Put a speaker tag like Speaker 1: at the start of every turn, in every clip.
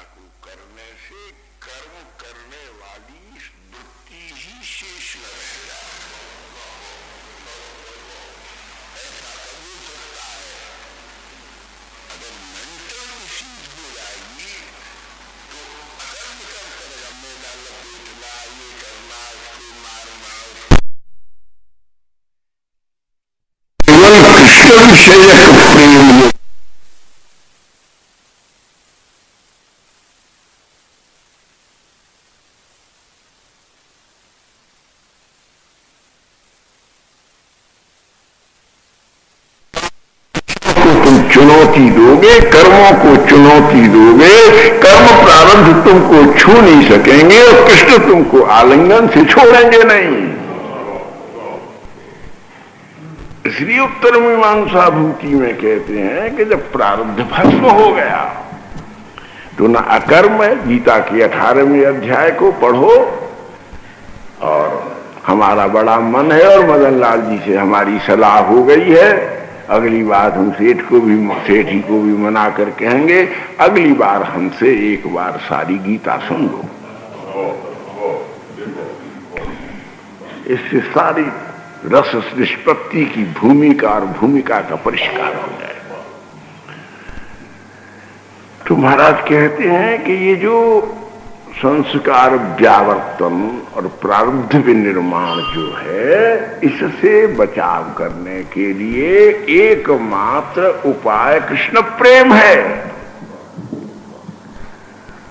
Speaker 1: को करने से कर्म करने वाली वृत्ति ही शेष न रह जाए, ऐसा कभी सकता है। अगर मेंटल डिसीज हो जाएगी तो अकर्म करता रहेगा, मेला लपेटना, ये करना, उसको मारना, केवल कृष्ण विषयक प्रेम चुनौती दोगे, कर्मों को चुनौती दोगे, कर्म प्रारब्ध तुमको छू नहीं सकेंगे और कृष्ण तुमको आलिंगन से छोड़ेंगे नहीं। इसलिए उत्तर मीमांसा भूति में कहते हैं कि जब प्रारब्ध भस्म हो गया तो ना अकर्म है। गीता के 18वें अध्याय को पढ़ो। और हमारा बड़ा मन है और मदन लाल जी से हमारी सलाह हो गई है, अगली बार हम सेठ ही को भी मना कर कहेंगे, अगली बार हमसे एक बार सारी गीता सुन लो, इससे सारी रस निष्पत्ति की भूमिका और भूमिका का परिष्कार हो जाए। तो महाराज कहते हैं कि ये जो संस्कार व्यावर्तन और प्रारब्ध विनिर्माण जो है, इससे बचाव करने के लिए एकमात्र उपाय कृष्ण प्रेम है।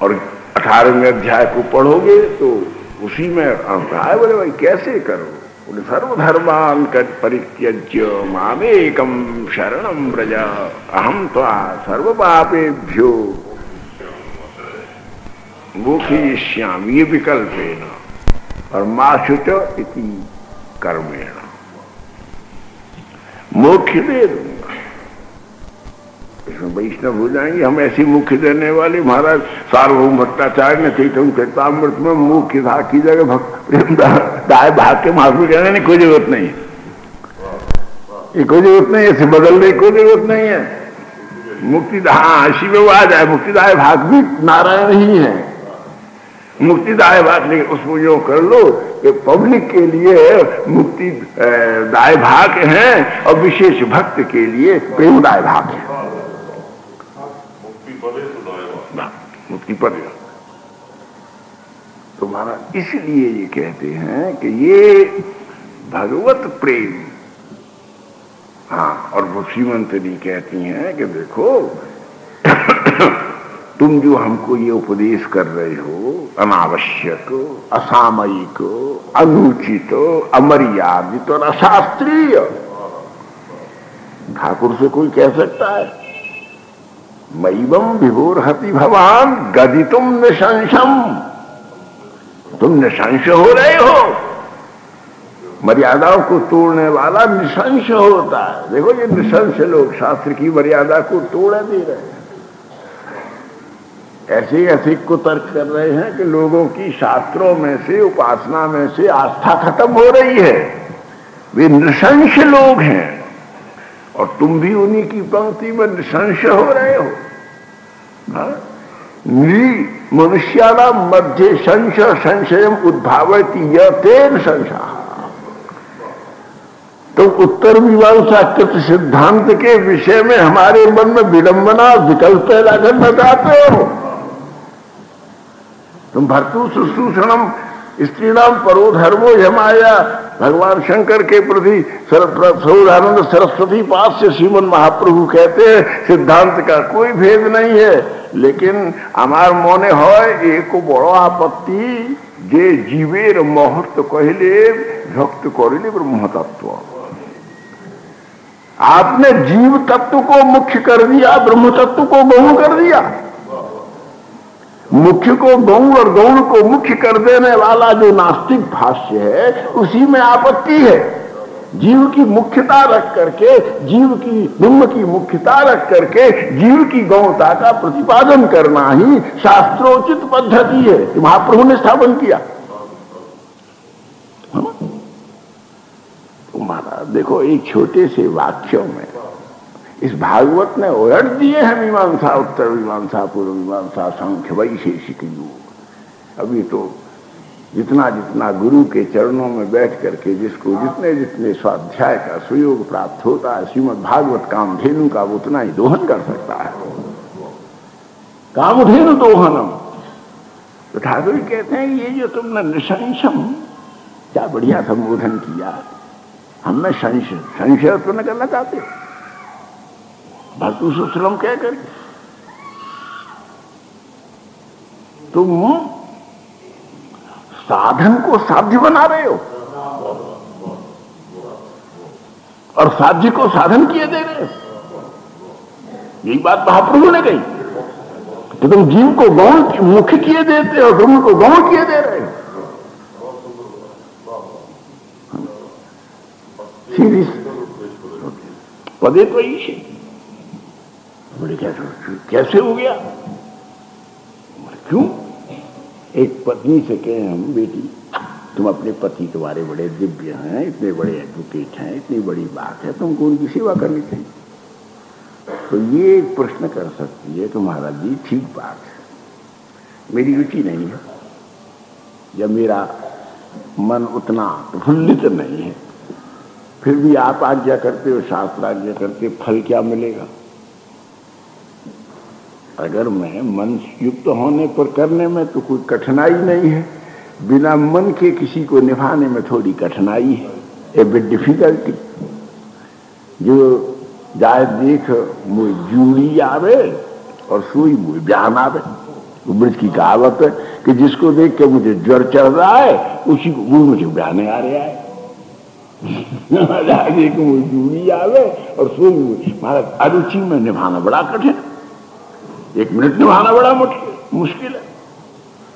Speaker 1: और 18वें अध्याय को पढ़ोगे तो उसी में अध्याय बोले भाई कैसे करो, बोले सर्वधर्मान परित्यज्य मामेकम शरणं व्रज अहम त्वा सर्व पापेभ्यो मोक्षयिष्यामि, ये विकल्पेन और मा शुच इति कर्मेण, मोक्ष दे दूंगा। इसमें वैष्णव हो जाएंगे हम ऐसी मुख्य देने वाले। महाराज सार्वभौम भट्टाचार्य ने चैतन्यचरितामृत में मुख्य था की जगह भक्त प्रेम दाय भाग के महात्मा कहने नहीं, कोई जरूरत नहीं, ये कोई जरूरत नहीं, ऐसे बदलने की कोई जरूरत नहीं है। मुक्ति हाँ इसी में वो आ जाए, मुक्तिदाय भाग भी नारायण ही है, मुक्तिदाय भाग। लेकिन उसको यो कर लो कि पब्लिक के लिए मुक्ति दाय भाग है और विशेष भक्त के लिए प्रेमदाय भाग है। मुक्ति पद तुम्हारा। इसलिए ये कहते हैं कि ये भगवत प्रेम। हाँ, और वो श्रीमंतरी कहती हैं कि देखो तुम जो हमको ये उपदेश कर रहे हो, अनावश्यक, असामयिक, अनुचित, अमर्यादित और अशास्त्रीय, ठाकुर से कोई कह सकता है? मैवम विभोरहति भवान गदितुम निशंसम, तुम निशंस हो रहे हो। मर्यादाओं को तोड़ने वाला निशंस होता है। देखो ये निशंस लोग शास्त्र की मर्यादा को तोड़े दे रहे हैं, ऐसे ऐसे को तर्क कर रहे हैं कि लोगों की शास्त्रों में से, उपासना में से आस्था खत्म हो रही है। वे निशंस लोग हैं और तुम भी उन्हीं की पंक्ति में निशंस हो रहे हो। मनुष्याणां मध्ये संशयम उद्भावयति यतेन संशयः। तो उत्तर मीमांसा कृत सिद्धांत के विषय में हमारे मन में विडंबना विकल्प पैदा करना चाहते हो। तुम भर्तु शुश्रूषणम स्त्रीणाम परो धर्मो यमाया, भगवान शंकर के प्रति सौदानंद सरस्वती पास से श्रीमन महाप्रभु कहते हैं सिद्धांत का कोई भेद नहीं है, लेकिन हमार मोने होय एक बड़ो आपत्ति जे जीवेर महत्व कहले भक्त करिले ब्रह्म तत्व। आपने जीव तत्व को मुख्य कर दिया, ब्रह्म तत्व को गौण कर दिया। मुख्य को गौण और गौण को मुख्य कर देने वाला जो नास्तिक भाष्य है उसी में आपत्ति है। जीव की मुख्यता रख करके, जीव की ब्रह्म की मुख्यता रख करके जीव की गौणता का प्रतिपादन करना ही शास्त्रोचित पद्धति है, महाप्रभु ने स्थापन किया। तुम्हारा देखो एक छोटे से वाक्यों में इस भागवत ने उलट दिए हैं मीमांसा, उत्तर मीमांसा, पूर्व मीमांसा, सांख्य वैशेषिक योग। अभी तो जितना जितना गुरु के चरणों में बैठ करके जिसको जितने जितने स्वाध्याय का सुयोग प्राप्त होता है, श्रीमद् भागवत कामधेनु का उतना ही दोहन कर सकता है। कामधेनु दोहनम। तो ठाकुर कहते हैं ये जो तुमने निशंसम, क्या बढ़िया संबोधन किया। हमने संशय तो न करना चाहते, भक्तु सुश्रम क्या कर, तुम साधन को साध्य बना रहे हो और साध्य को साधन किए दे रहे हो। यही बात महाप्रभु ने कही कि तुम जीव को गौण मुख्य किए देते हो, तुम को गौण किए दे रहे हो। सीधी पदे तो ईश बोले कैसे हो गया? क्यों? एक पत्नी से कहे हम, बेटी तुम अपने पति तुम्हारे बड़े दिव्य हैं, इतने बड़े एडवोकेट हैं, इतनी बड़ी बात है, तुमको उनकी सेवा करनी चाहिए। तो ये एक प्रश्न कर सकती है तुम्हारा जी, ठीक बात है, मेरी रुचि नहीं है या मेरा मन उतना प्रफुल्लित नहीं है, फिर भी आप आज्ञा करते हो, शास्त्र आज्ञा करते, फल क्या मिलेगा? अगर मैं मन युक्त होने पर करने में तो कोई कठिनाई नहीं है, बिना मन के किसी को निभाने में थोड़ी कठिनाई है, ए बिट डिफिकल्टी। जो जाए देख मुझे जूड़ी आवे और सुई मुझे ब्यान आवे, तो ब्रज की कहावत है कि जिसको देख के मुझे ज्वर चढ़ रहा है उसी को वो मुझे ब्याने आ रहा है। देख मुझे जूड़ी आवे और सुई, महाराज अरुचि में निभाना बड़ा कठिन, 1 मिनट निभाना बड़ा मुश्किल है,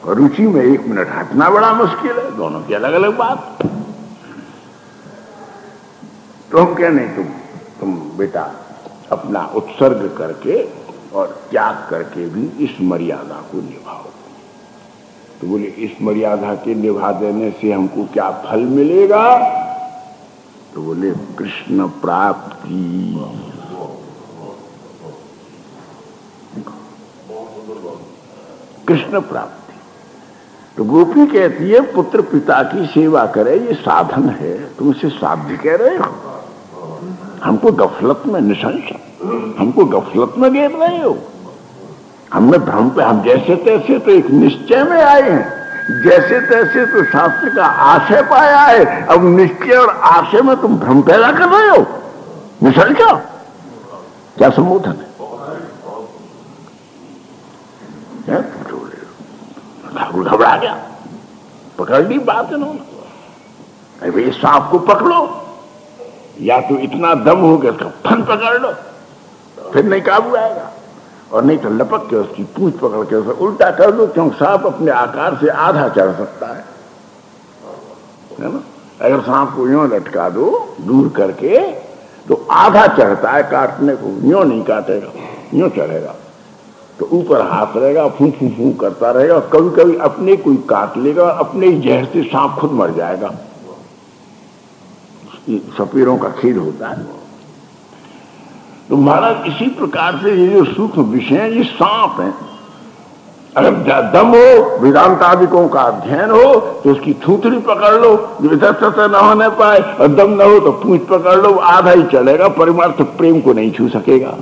Speaker 1: और रुचि में 1 मिनट हटना बड़ा मुश्किल है, दोनों की अलग अलग बात। तो हम क्या नहीं, तुम बेटा अपना उत्सर्ग करके और त्याग करके भी इस मर्यादा को निभाओ। तो बोले इस मर्यादा के निभा देने से हमको क्या फल मिलेगा? तो बोले कृष्ण प्राप्ति। कृष्ण प्राप्ति। तो गोपी कहती है पुत्र पिता की सेवा करे, ये साधन है, तुम इसे साध्य कह रहे हो? हमको गफलत में निशंस, हमको गफलत में घेर रहे हो। हमने भ्रम पे, हम जैसे तैसे तो एक निश्चय में आए हैं, जैसे तैसे तो शास्त्र का आशय पाया है, अब निश्चय और आशय में तुम भ्रम पैदा कर रहे हो। निशंस क्या संबोधन है? ठाकुर घबरा गया, पकड़ ली बात इन्होंने। अरे सांप को पकड़ो, या तो इतना दम हो गया तो फन पकड़ लो, फिर नहीं काबू आएगा, और नहीं तो लपक के उसकी पूंछ पकड़ के उसे उल्टा कर दो, क्योंकि सांप अपने आकार से आधा चढ़ सकता है ना। अगर सांप को यूं लटका दो दूर करके तो आधा चढ़ता है काटने को, यूं नहीं काटेगा, यूं चढ़ेगा, तो ऊपर हाथ रहेगा, फू फू फू करता रहेगा, कभी कभी अपने कोई काट लेगा, अपने जहर से सांप खुद मर जाएगा। सपेरों का खेल होता है। तो महाराज इसी प्रकार से ये जो सूक्ष्म विषय है, ये सांप है। अगर दम हो, वेदांतादिकों का अध्ययन हो, तो उसकी थूथड़ी पकड़ लो जो इधर से न होने पाए, और दम न हो तो पूंछ पकड़ लो, आधा ही चलेगा, परमार्थ प्रेम को नहीं छू सकेगा।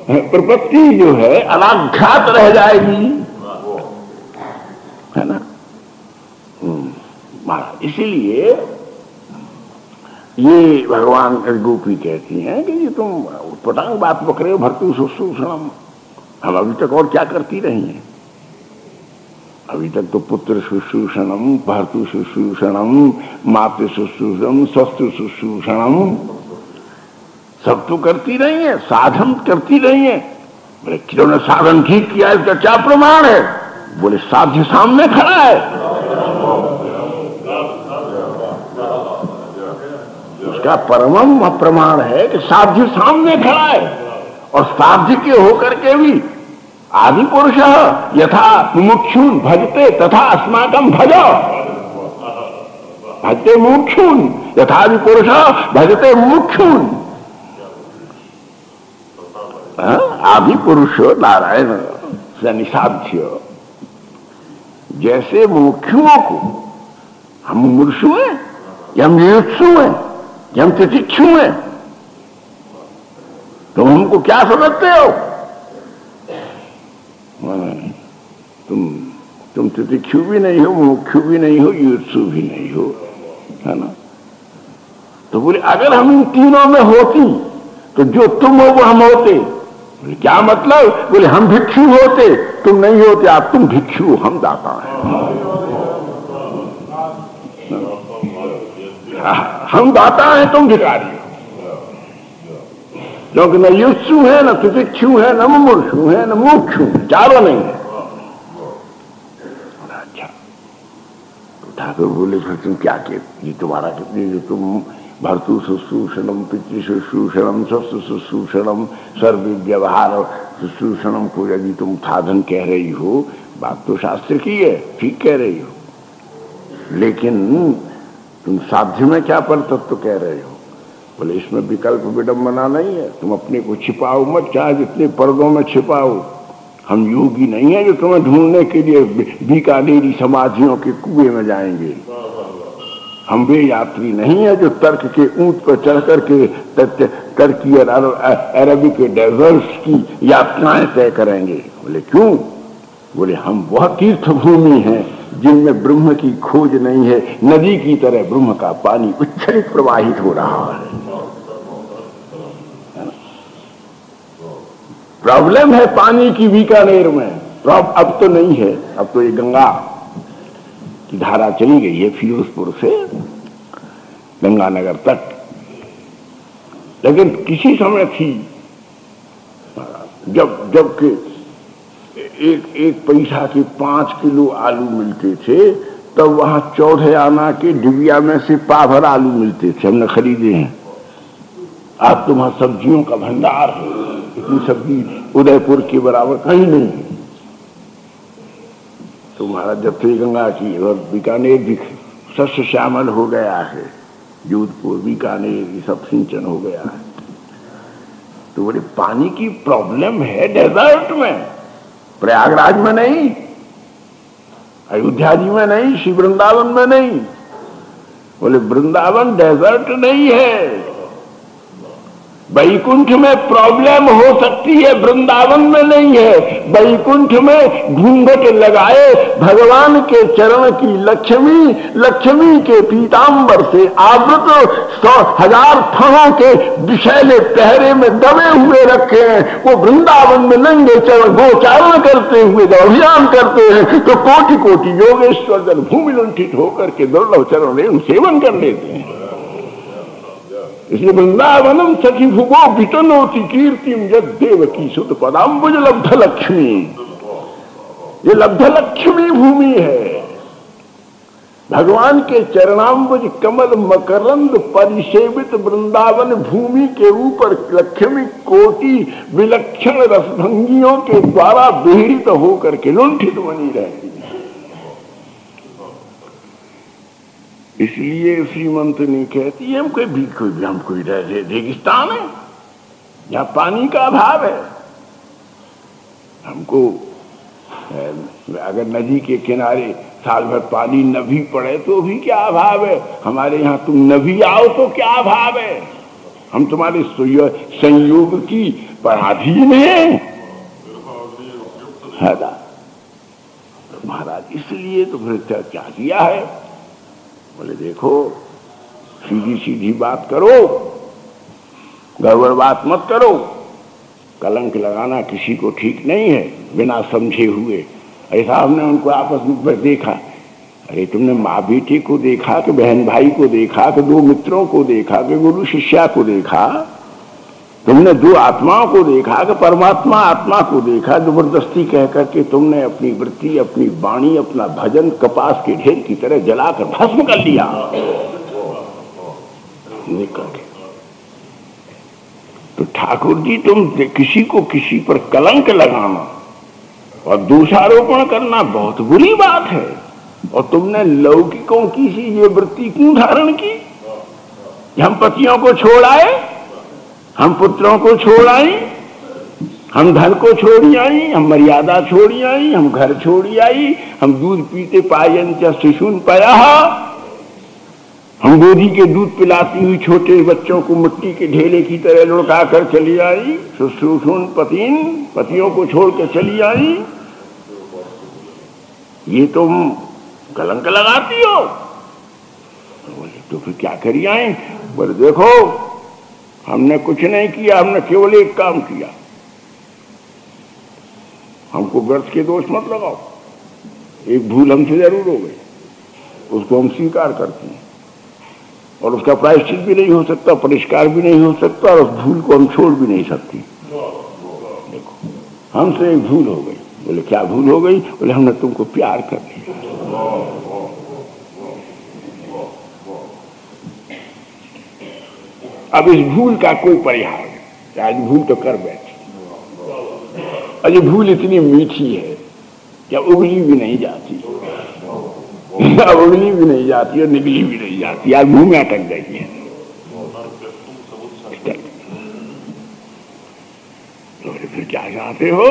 Speaker 1: प्रपत्ति जो है अनाघात रह जाएगी, है ना। इसीलिए ये भगवान गोपी कहती हैं कि ये तुम पटांग बात पकड़े हो, भर्तु शुश्रूषणम। हम अभी तक और क्या करती रही हैं? अभी तक तो पुत्र शुश्रूषणम, भर्तु शुश्रूषणम, मातृ शुश्रूषणम, शस्त्र शुश्रूषणम सब तो करती रही है, साधन करती रही है। बोले किन्होंने साधन ठीक किया, इसका क्या प्रमाण है? बोले साध्य सामने खड़ा है। उसका परमम प्रमाण है कि साध्य सामने खड़ा है, और साध्य के होकर के भी आदि पुरुष यथा मुमुक्षुन भजते तथा अस्माकं भजो। भजते मुमुक्षून् यथादि पुरुष भजते मुमुक्षून्। आदि पुरुष नारायण निसाध्य, जैसे मुमुक्षुओं को हम मुमुक्षु हैं या हम युयुत्सु हैं या हम तितिक्षु हैं, तुम हमको क्या समझते हो? तुम तितिक्षु भी नहीं हो, मुमुक्षु भी नहीं हो, युयुत्सु भी नहीं हो, है ना? तो बोले अगर हम इन तीनों में होती तो जो तुम हो वो हम होते। बोले क्या मतलब? बोले हम भिक्षु होते, तुम नहीं होते, आप तुम भिक्षु, हम दाता हैं। हम दाता हैं, तुम भिखारी हो, क्योंकि न युत्सु है, न तितिक्षु है, न मुमुक्षु है, न मुमुक्षु, चारों नहीं है। अच्छा, तो ठाकुर बोले फिर तुम क्या कहते? ये तुम्हारा कितनी, जो तुम भर्तु शुश्रूषणम पितृ शुश्रूषणम शस्त्र शुश्रूषणम सर्व व्यवहार शुश्रूषणम को यदि तुम साधन कह रही हो, बात तो शास्त्र की है, ठीक कह रही हो, लेकिन तुम साध्य में क्या पर तत्व कह रहे हो? बोले इसमें विकल्प विडंबना नहीं है, तुम अपने को छिपाओ मत, चाहे जितने पर्दों में छिपाओ। हम योगी नहीं है जो तुम्हें ढूंढने के लिए बीकानेरी समाधियों के कुएं में जाएंगे। हम वे यात्री नहीं है जो तर्क के ऊंट पर चढ़ करके टर्की और अरबी के डेजर्ट्स की यात्राएं तय करेंगे। बोले क्यों? बोले हम वह तीर्थ भूमि है जिनमें ब्रह्म की खोज नहीं है, नदी की तरह ब्रह्म का पानी उच्छलित प्रवाहित हो रहा है। प्रॉब्लम है पानी की बीकानेर में, अब तो नहीं है, अब तो ये गंगा की धारा चली गई है फिरोजपुर से गंगानगर तक, लेकिन किसी समय थी जब के एक पैसा के 5 किलो आलू मिलते थे, तब वहां 14 आना के डिबिया में से पाभर आलू मिलते थे, हमने खरीदे हैं। आज तुम्हारा सब्जियों का भंडार है, इतनी सब्जी उदयपुर के बराबर कहीं नहीं है। तुम्हारा जब से गंगा की और बीकानेर भी सस्य श्यामल हो गया है, जोधपुर बीकानेर ये सब सिंचन हो गया है, तो बोले पानी की प्रॉब्लम है डेजर्ट में, प्रयागराज में नहीं, अयोध्या जी में नहीं, श्री वृंदावन में नहीं। बोले वृंदावन डेजर्ट नहीं है, वैकुंठ में प्रॉब्लम हो सकती है, वृंदावन में नहीं है। वैकुंठ में घूंघट लगाए भगवान के चरण की लक्ष्मी, लक्ष्मी के पीतांबर से आवृत 100,000 फणों के विषैले पहरे में दबे हुए रखे हैं। वो वृंदावन में नंगे चरण गोचारण करते हुए जब अभियान करते हैं तो कोटि कोटि योगेश्वर जन भूमि लुंठित होकर के दुर्लभ चरण रेणु सेवन कर लेते हैं। इसलिए वृंदावनम सखी भुगो वितनोति कीर्तिम यद देवकी सुत पदाम्बुज लब्ध लक्ष्मी, ये लब्ध लक्ष्मी भूमि है। भगवान के चरणाम्बुज कमल मकरंद परिसेवित वृंदावन भूमि के ऊपर लक्ष्मी कोटि विलक्षण रसभंगियों के द्वारा विहरित होकर के लुंठित बनी रहती। इसलिए श्रीमंत ने कहती है हम कोई रेगिस्तान है जहां पानी का अभाव है। हमको अगर नदी के किनारे साल भर पानी न भी पड़े तो भी क्या अभाव है, हमारे यहाँ तुम न भी आओ तो क्या अभाव है, हम तुम्हारे संयोग की पराधीन हैं। महाराज इसलिए तो फिर क्या किया है? बोले देखो सीधी सीधी बात करो, गड़बड़ बात मत करो, कलंक लगाना किसी को ठीक नहीं है बिना समझे हुए। ऐसा हमने उनको आपस में देखा, अरे तुमने माँ बेटी को देखा कि बहन भाई को देखा कि 2 मित्रों को देखा कि गुरु शिष्या को देखा, तुमने 2 आत्माओं को देखा कि परमात्मा आत्मा को देखा। जबरदस्ती कह करके तुमने अपनी वृत्ति, अपनी वाणी, अपना भजन कपास के ढेर की तरह जलाकर भस्म कर लिया। तो ठाकुर जी तुम किसी को किसी पर कलंक लगाना और दोषारोपण करना बहुत बुरी बात है, और तुमने लौकिकों की सी ये वृत्ति क्यों धारण की? हम पतियों को छोड़ आए, हम पुत्रों को छोड़ आई, हम धन को छोड़ी आई, हम मर्यादा छोड़ी आई, हम घर छोड़ी आई, हम दूध पीते पायन च शिशुन पया, हम गोदी के दूध पिलाती हुई छोटे बच्चों को मिट्टी के ढेले की तरह लुढ़का कर चली आई, शुश्रूषुन पतिन, पतियों को छोड़ कर चली आई। ये तुम कलंक लगाती हो। बोले तो फिर क्या करी आए? बोले देखो हमने कुछ नहीं किया, हमने केवल एक काम किया। हमको व्यर्थ के दोष मत लगाओ, एक भूल हमसे जरूर हो गई, उसको हम स्वीकार करते हैं और उसका प्रायश्चित भी नहीं हो सकता, परिष्कार भी नहीं हो सकता और उस भूल को हम छोड़ भी नहीं सकती। देखो हमसे एक भूल हो गई। बोले क्या भूल हो गई? बोले हमने तुमको प्यार कर लिया। अब इस भूल का कोई परिहार नहीं, आज भूल तो कर बैठी। अरे भूल इतनी मीठी है क्या उगली भी नहीं जाती, उगली भी नहीं जाती और निगली भी नहीं जाती, आज मुंह में अटक गई है। तो फिर क्या चाहते हो?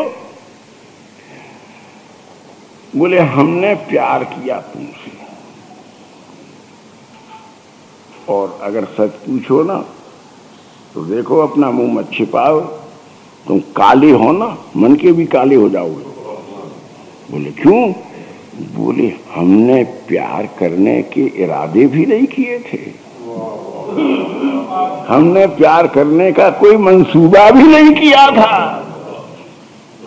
Speaker 1: बोले हमने प्यार किया तुमसे, और अगर सच पूछो ना तो देखो अपना मुंह मत छिपाओ, तुम काले हो ना, मन के भी काले हो जाओगे। बोले क्यों? बोले हमने प्यार करने के इरादे भी नहीं किए थे, हमने प्यार करने का कोई मंसूबा भी नहीं किया था,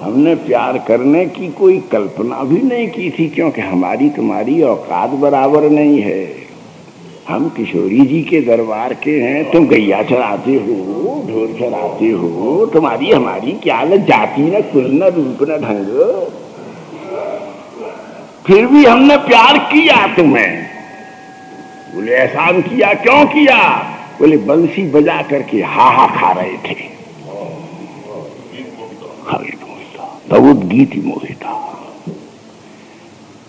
Speaker 1: हमने प्यार करने की कोई कल्पना भी नहीं की थी, क्योंकि हमारी तुम्हारी औकात बराबर नहीं है। हम किशोरी जी के दरबार के हैं, तुम गैया चराते हो, ढोल चराते हो, तुम्हारी हमारी क्या न जाति न कुल न रूप न ढंग, फिर भी हमने प्यार किया तुम्हें। बोले एहसान किया, क्यों किया? बोले बंसी बजा करके हाहा खा रहे थे, बहुत गीत मोहिता,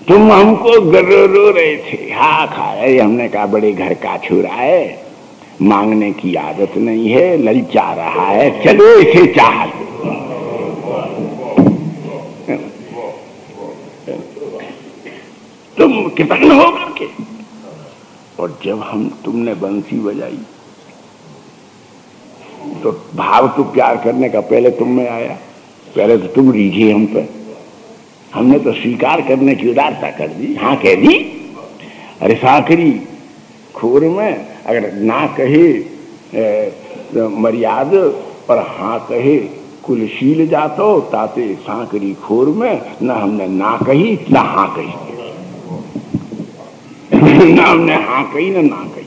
Speaker 1: तुम हमको रो रहे थे, हा खा रहे। हमने कहा बड़े घर का छोरा है, मांगने की आदत नहीं है, ललचा रहा है, चलो इसे चाह लो। तुम कृतज्ञ हो करके, और जब तुमने बंसी बजाई तो भाव तो प्यार करने का पहले तुम में आया, पहले तो तुम रीझे हम पर, हमने तो स्वीकार करने की उदारता कर दी, हाँ कह दी। अरे साकरी खोर में अगर ना कहे मर्याद और हाँ कहे कुलशील जातो, ताते साकरी खोर में ना हमने ना कही ना हाँ कही, ना हमने हाँ कही ना कही,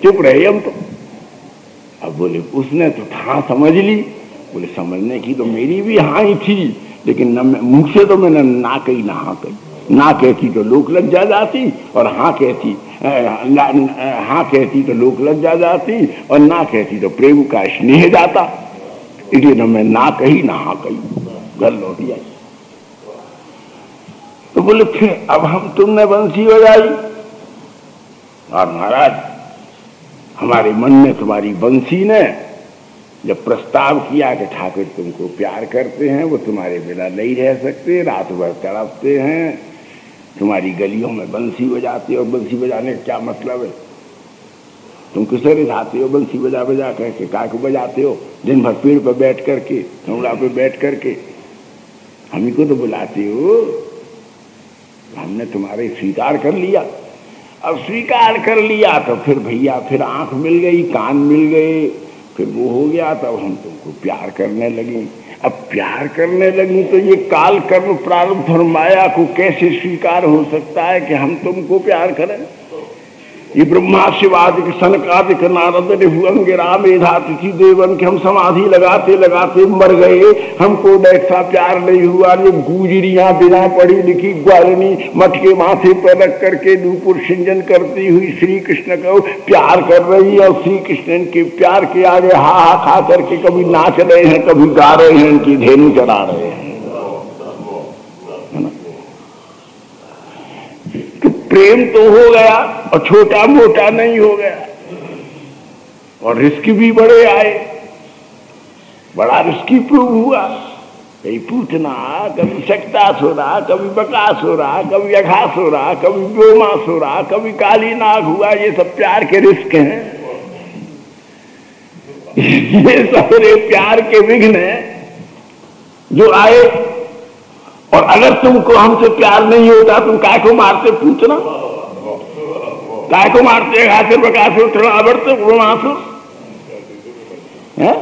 Speaker 1: चुप रहे हम तो। अब बोले उसने तो हाँ समझ ली। बोले समझने की तो मेरी भी हाँ ही थी, लेकिन मुख से तो मैंने ना कही ना हाँ कही। ना कहती तो लोक लज्जा जाती, और हाँ कहती तो लोक लज्जा जाती, और ना कहती तो प्रेम का स्नेह जाता। इसलिए तो मैं ना कही ना हाँ कही, घर लौट आई। तो बोले फिर अब हम तुमने बंसी बजाई, और महाराज हमारे मन में तुम्हारी बंसी ने जब प्रस्ताव किया कि ठाकुर तुमको प्यार करते हैं, वो तुम्हारे बिना नहीं रह सकते, रात भर तड़पते हैं, तुम्हारी गलियों में बंसी बजाते हो। बंसी बजाने का क्या मतलब है? तुम किसे रिझाते हो बंसी बजा बजा करके? काय को बजाते हो? दिन भर पेड़ पर बैठ करके, कमला पे बैठ करके हम ही को तो बुलाते हो। हमने तुम्हारे स्वीकार कर लिया। अब स्वीकार कर लिया तो फिर भैया फिर आंख मिल गई, कान मिल गए, फिर वो हो गया, तब हम तुमको प्यार करने लगी। अब प्यार करने लगी तो ये काल कर्म प्रारब्ध और माया को कैसे स्वीकार हो सकता है कि हम तुमको प्यार करें? ये ब्रह्मा शिवादिक सनकादिक नारद रिभुअंगिरा मेधातिथि देवन के हम समाधि लगाते लगाते मर गए, हमको ऐसा प्यार नहीं हुआ। ये गुजरियां बिना पढ़ी लिखी ग्वालिनी मठ के माथे पर रख करके नूपुर सिंजन करती हुई श्री कृष्ण को प्यार कर रही है, और श्री कृष्ण के प्यार के आगे हा हा खा करके कभी नाच रहे हैं, कभी गा रहे हैं, इनकी धेनु चढ़ा रहे हैं। प्रेम तो हो गया और छोटा मोटा नहीं हो गया, और रिस्क भी बड़े आए, बड़ा रिस्की प्रूव हुआ। कहीं पूतना, कभी शक्तासुरा, कभी बकासुरा, कभी अघासुरा, कभी व्योमासुरा, कभी काली नाग हुआ। ये सब प्यार के रिस्क हैं। ये सारे प्यार के विघ्न हैं जो आए। और अगर तुमको हमसे प्यार नहीं होता तुम काय को मारते पूतना, काय को मारते घासुर बकासुर तृणावर्त व्योमासुर है?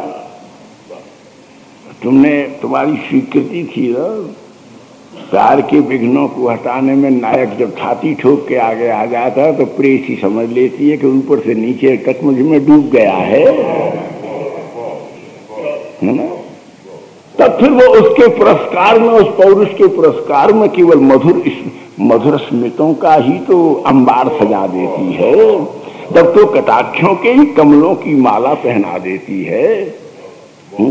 Speaker 1: तुमने, तुम्हारी स्वीकृति थी ना प्यार के विघ्नों को हटाने में। नायक जब छाती ठोक के आगे आ जाता है तो प्रेसी समझ लेती है कि ऊपर से नीचे तक मुझ में डूब गया है ना। तब फिर वो उसके पुरस्कार में, उस पौरुष के पुरस्कार में केवल मधुर स्मृतों का ही तो अंबार सजा देती है। जब तो कटाक्षों के ही कमलों की माला पहना देती है,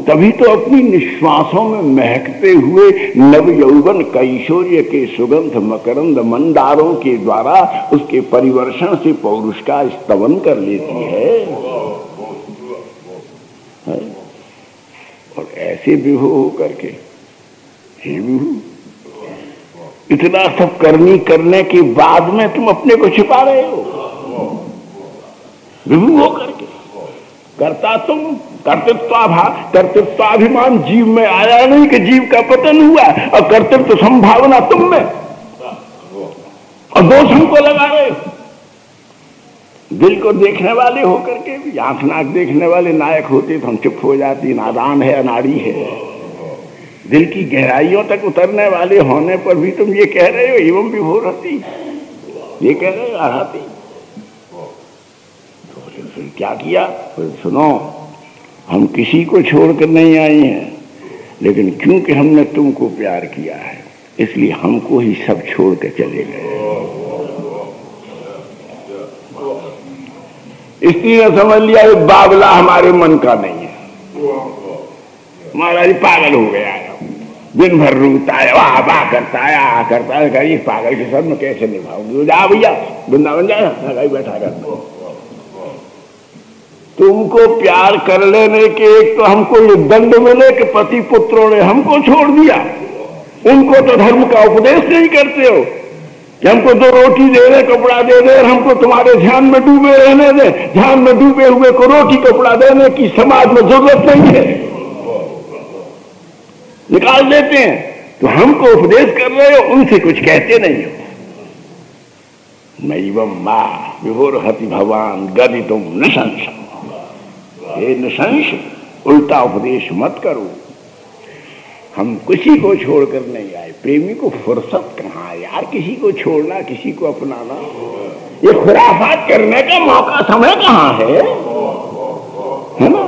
Speaker 1: तभी तो अपनी निश्वासों में महकते हुए नव यौवन कैशोर्य के सुगंध मकरंद मंदारों के द्वारा उसके परिवर्षण से पौरुष का स्तवन कर लेती है। और ऐसे विभो होकर के, हे विभो, इतना सब करने के बाद में तुम अपने को छिपा रहे हो। विभो होकर के करता तुम, कर्तृत्वाभिमान जीव में आया नहीं कि जीव का पतन हुआ, और कर्तृत्व संभावना तुम में, और दोष हमको लगा रहे हो। दिल को देखने वाले होकर के भी, आंख नाक देखने वाले नायक होते तो हम चुप हो जाती, नादान है, अनाड़ी है। दिल की गहराइयों तक उतरने वाले होने पर भी तुम ये कह रहे हो एवं विभोर रहती, ये कह रहे हो आती। तो फिर क्या किया? फिर सुनो, हम किसी को छोड़कर नहीं आए हैं, लेकिन क्योंकि हमने तुमको प्यार किया है इसलिए हमको ही सब छोड़ के चले गए। स्त्री ने समझ लिया ये बाबला हमारे मन का नहीं है, महाराज पागल हो गया है, दिन भर रोता है, वाह वाह करता है, करता है। कहीं पागल के साथ में कैसे निभाऊंगी? जा भैया वृंदावन जा, बैठा करता। तुमको प्यार कर लेने के एक तो हमको ये दंड मिले कि पति पुत्रों ने हमको छोड़ दिया। उनको तो धर्म का उपदेश नहीं करते हो कि हमको 2 रोटी दे दे, कपड़ा दे दे, और हमको तुम्हारे ध्यान में डूबे रहने दे। ध्यान में डूबे हुए को रोटी कपड़ा देने की समाज में जरूरत नहीं है, निकाल देते हैं। तो हमको उपदेश कर रहे हो, उनसे कुछ कहते नहीं हो। नैवं मा विभोरहति भगवान गदितुम निशंस। ये निशंस, उल्टा उपदेश मत करो। हम किसी को छोड़कर नहीं आए। प्रेमी को फुर्सत कहाँ यार, किसी को छोड़ना, किसी को अपनाना, ये खुराफात करने का मौका समय कहाँ है ना?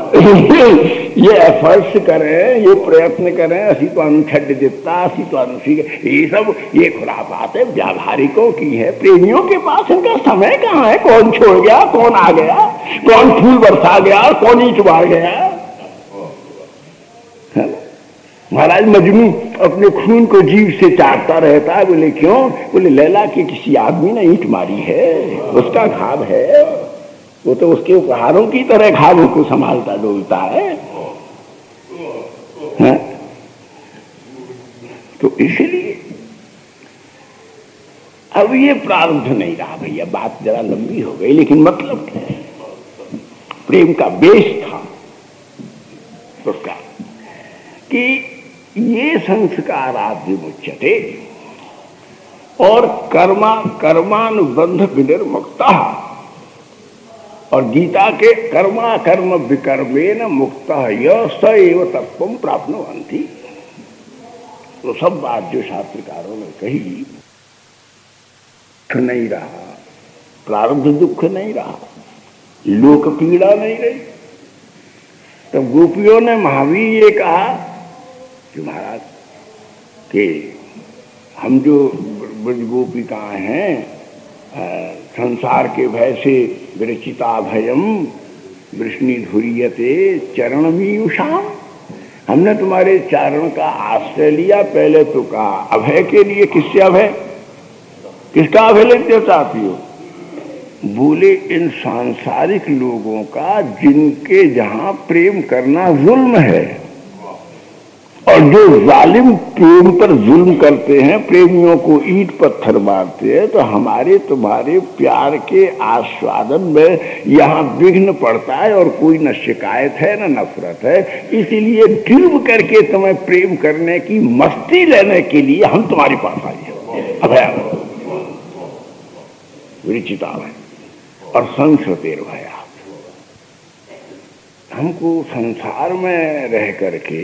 Speaker 1: ये एफर्ट्स करें, ये प्रयत्न करें, असी तो अनुछड़ देता, असी तो अनुसी, ये सब ये खुराफात है, व्यावहारिकों की है। प्रेमियों के पास इनका समय कहाँ है? कौन छोड़ गया, कौन आ गया, कौन फूल बरसा गया, कौन ईंट मार गया है? महाराज मजनू अपने खून को जीभ से चाटता रहता है। बोले क्यों? बोले लैला के किसी आदमी ने ईंट मारी है, उसका घाव है, वो तो उसके उपहारों की तरह घावों को संभालता डोलता है। तो इसलिए अब ये प्रारब्ध नहीं रहा भैया। बात जरा लंबी हो गई, लेकिन मतलब क्या है? प्रेम का बेस था उसका कि ये संस्कार आदि मुच्यते और कर्मानुबंध विनिर्मुक्ता, और गीता के कर्मा कर्म विकर्मेन मुक्ता य स एव तत्वं प्राप्नुवन्ति। तो सब बात जो शास्त्रकारों ने कही, दुख नहीं रहा, प्रारब्ध दुख नहीं रहा, लोक पीड़ा नहीं रही। तब गोपियों ने महावीर ये कहा कि महाराज कि हम जो ब्रज गोपिकाएं हैं, संसार के भय से विरचिता भयम वृष्णिधुरीयते चरणमीयुषाम, हमने तुम्हारे चरण का आश्रय लिया। पहले तो कहा अभय के लिए, किससे अभय? किसका अभिलेख चाहती हो? बोले इन सांसारिक लोगों का जिनके जहां प्रेम करना जुल्म है, और जो जालिम प्रेम पर जुल्म करते हैं, प्रेमियों को ईंट पत्थर मारते हैं, तो हमारे तुम्हारे प्यार के आस्वादन में यहाँ विघ्न पड़ता है और कोई न शिकायत है न नफरत है। इसीलिए डूब करके तुम्हें प्रेम करने की मस्ती लेने के लिए हम तुम्हारे पास आए हैं। अभय विचिता है और संस्कृतेर भया। हमको संसार में रह करके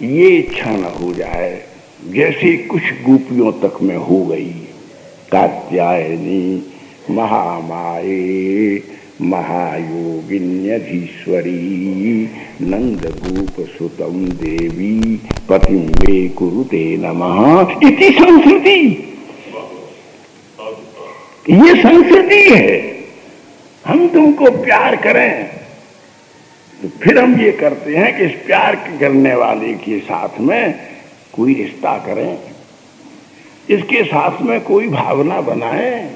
Speaker 1: ये इच्छा न हो जाए जैसे कुछ गोपियों तक में हो गई। कात्यायनी महामाये महायोगिन्यधीश्वरी नंद गोप सुतम देवी पतिं मे कुरुते नमः इति संस्कृति। ये संस्कृति है। हम तुमको प्यार करें तो फिर हम ये करते हैं कि इस प्यार करने वाले के साथ में कोई रिश्ता करें, इसके साथ में कोई भावना बनाएं।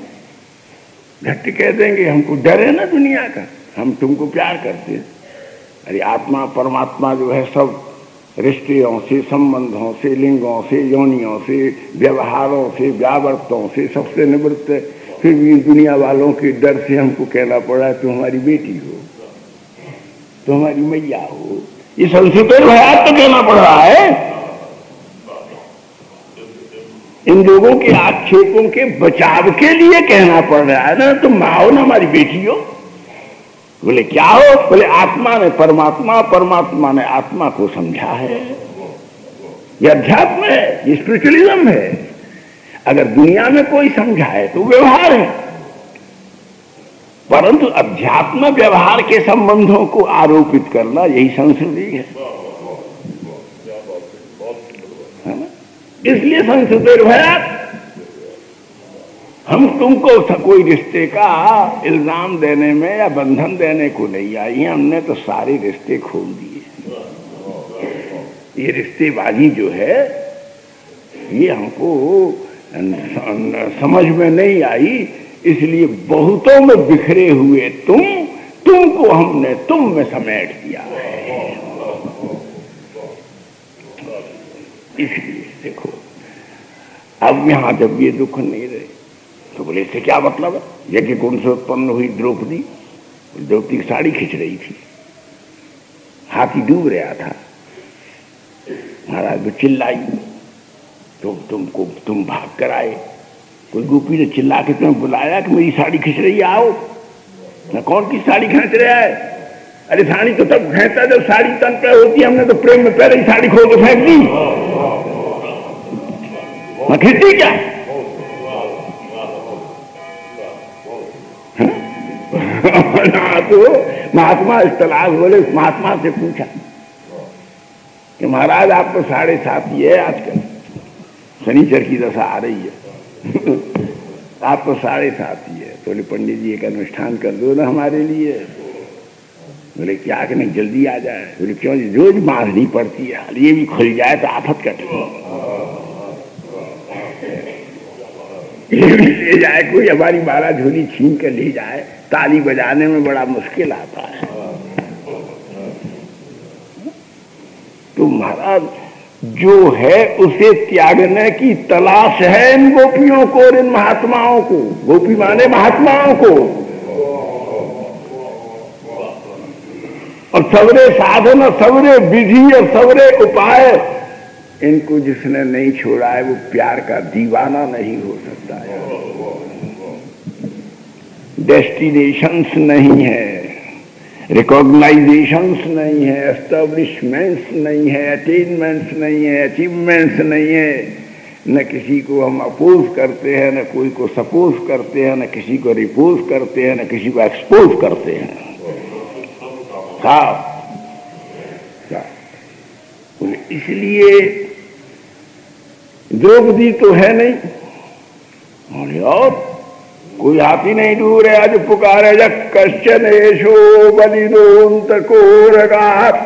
Speaker 1: घट कह देंगे हमको डर है ना दुनिया का, हम तुमको प्यार करते हैं। अरे आत्मा परमात्मा जो है सब रिश्तों से, संबंधों से, लिंगों से, योनियों से, व्यवहारों से, व्यावर्तों से सबसे निवृत्त है। फिर भी दुनिया वालों के डर से हमको कहना पड़ा है तुम हमारी बेटी हो, तो हमारी मैया हो। ये संस्कृत भयात तो कहना पड़ रहा है। इन लोगों के आक्षेपों के बचाव के लिए कहना पड़ रहा है ना, तुम माँ हो ना हमारी बेटी हो। बोले क्या हो? बोले आत्मा ने परमात्मा, परमात्मा ने आत्मा को समझा है। ये अध्यात्म है, ये स्पिरिचुअलिज्म है। अगर दुनिया में कोई समझा है तो व्यवहार है, परंतु अध्यात्म व्यवहार के संबंधों को आरोपित करना यही संस्कृति है ना? इसलिए संस्कृति भया। हम तुमको कोई रिश्ते का इल्जाम देने में या बंधन देने को नहीं आई है। हमने तो सारे रिश्ते खोल दिए। ये रिश्तेबाजी जो है ये हमको समझ में नहीं आई, इसलिए बहुतों में बिखरे हुए तुमको हमने तुम में समेट दिया है। इसलिए देखो अब यहां जब ये दुख नहीं रहे तो बोले इससे क्या मतलब है? यज्ञ कुंड से उत्पन्न हुई द्रौपदी, द्रौपदी की साड़ी खींच रही थी, हाथी डूब रहा था, महाराज वो चिल्लाई तुम भाग कर आए। कोई गोपी ने चिल्ला के तुम्हें बुलाया कि मेरी साड़ी खींच रही है, आओ ना। कौन की साड़ी खींच रहा है? अरे साड़ी तो तब खींचता जब साड़ी तन पे होती है। हमने तो प्रेम में पहले ही साड़ी खोल के फेंक दी। मैं खींचती क्या? तो महात्मा इस तलाश बोले महात्मा से पूछा कि महाराज आपको 7:30 ही है, आजकल शनिचर की दशा आ रही है, आपको 7:30 ही है। तो बोले पंडित जी एक अनुष्ठान कर दो ना हमारे लिए। बोले क्या कि नहीं जल्दी आ जाए? बोले क्यों जी? रोज बांधनी पड़ती है, ये भी खुल जाए तो आफत कटे। ये भी ले जाए कोई, हमारी बाला झोली छीन कर ले जाए, ताली बजाने में बड़ा मुश्किल आता है। तो महाराज जो है उसे त्यागने की तलाश है इन गोपियों को और इन महात्माओं को। गोपी माने महात्माओं को। और सवरे साधन और सवरे विधि और सवरे उपाय, इनको जिसने नहीं छोड़ा है वो प्यार का दीवाना नहीं हो सकता है। डेस्टिनेशंस नहीं है, रिकॉग्नाइजेशंस नहीं है, एस्टेब्लिशमेंट्स नहीं है, अटेनमेंट्स नहीं है, अचीवमेंट्स नहीं है। न किसी को हम अपोज करते हैं, न कोई को सपोज करते हैं, न किसी को रिपोज करते हैं, न किसी को एक्सपोज करते हैं। साफ इसलिए द्रौपदी तो है नहीं और कोई हाथी नहीं दूर है। आज पुकारे जग कश्चन एशो बलिदोंत कोरगात।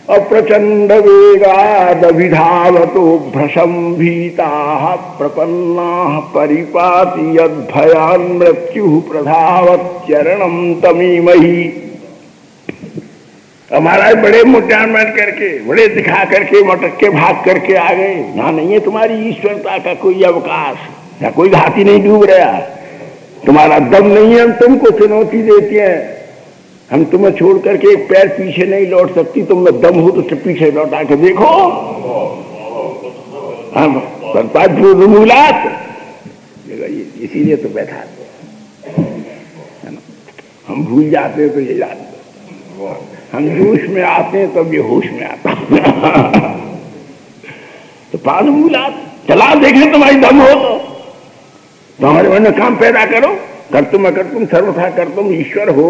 Speaker 1: अप्रचंड वेगादभिधावतो भ्रशं भीताः प्रपन्नाः परिपाति यद्भयान् मृत्युः प्रधावत् चरणं तमीमहि। हमारा बड़े मुद्दान बन करके, बड़े दिखा करके, मटक के भाग करके आ गए। यहाँ नहीं है तुम्हारी ईश्वरता का कोई अवकाश, या कोई घाटी नहीं डूब रहा, तुम्हारा दम नहीं है, हम तुमको चुनौती देते हैं। हम तुम्हें छोड़ करके एक पैर पीछे नहीं लौट सकती, तुम में दम हो तो पीछे लौटा के देखो। हम मूलात, इसीलिए तो बैठा है ना। हम भूल जाते हैं तो ये याद, हम जोश में आते हैं तब ये होश में आता। तो पाद मूलात चला देखें, तुम्हारी दम हो तो हमारे मन में काम पैदा करो। कर तुम सर्वथा कर तुम ईश्वर हो,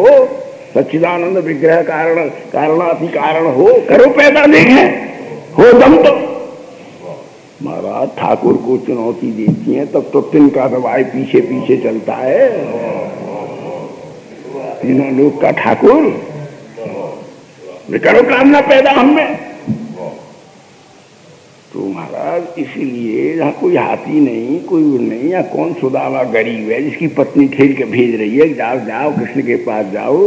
Speaker 1: सच्चिदानंद विग्रह कारणाति कारण हो, करो पैदा, देखें हो दम तो। महाराज ठाकुर को चुनौती देती है तब तो तिनका दवाई पीछे पीछे चलता है। तीनों लोग का ठाकुर, करो कामना पैदा हमें। तो महाराज इसीलिए यहाँ कोई हाथी नहीं, कोई नहीं, या कौन सुदामा गरीब है जिसकी पत्नी ठेल के भेज रही है, जाओ जाओ कृष्ण के पास जाओ।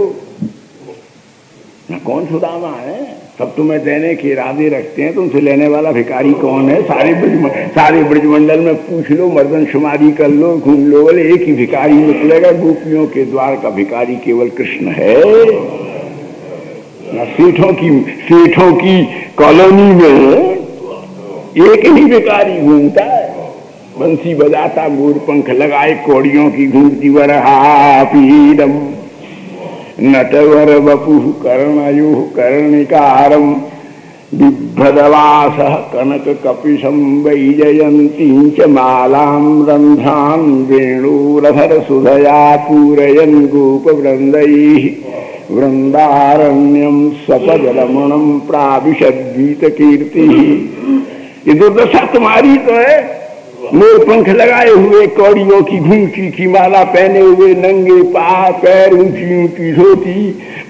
Speaker 1: कौन सुदामा है? सब तुम्हें देने के इरादे रखते हैं, तुमसे लेने वाला भिखारी कौन है? सारे ब्रजमंडल में पूछ लो, मर्दन शुमारी कर लो, घूम लो, बोले एक ही भिखारी निकलेगा। गोपियों के द्वार का भिखारी केवल कृष्ण है। सेठों की कॉलोनी में एक ही भिखारी घूमता है, बंसी बजाता, मोर पंख लगाए, कौड़ियों की घूमती वरहा पीडम नटवर वपुः कर्णयुः कर्णिकारं बिभ्रदवासः कनक कपिशं वैजयन्तीं च मालां रन्ध्रान् वेणुरधर सुधया पूरयन् गोपवृन्दैः वृंदारण्यम सपदरमणम प्राविशद्गीतकीर्तिः। ये दुर्दशा तुम्हारी तो है, मोर पंख लगाए हुए, कौड़ियों की घूंची की माला पहने हुए, नंगे पैर, ऊंची ऊंची धोती,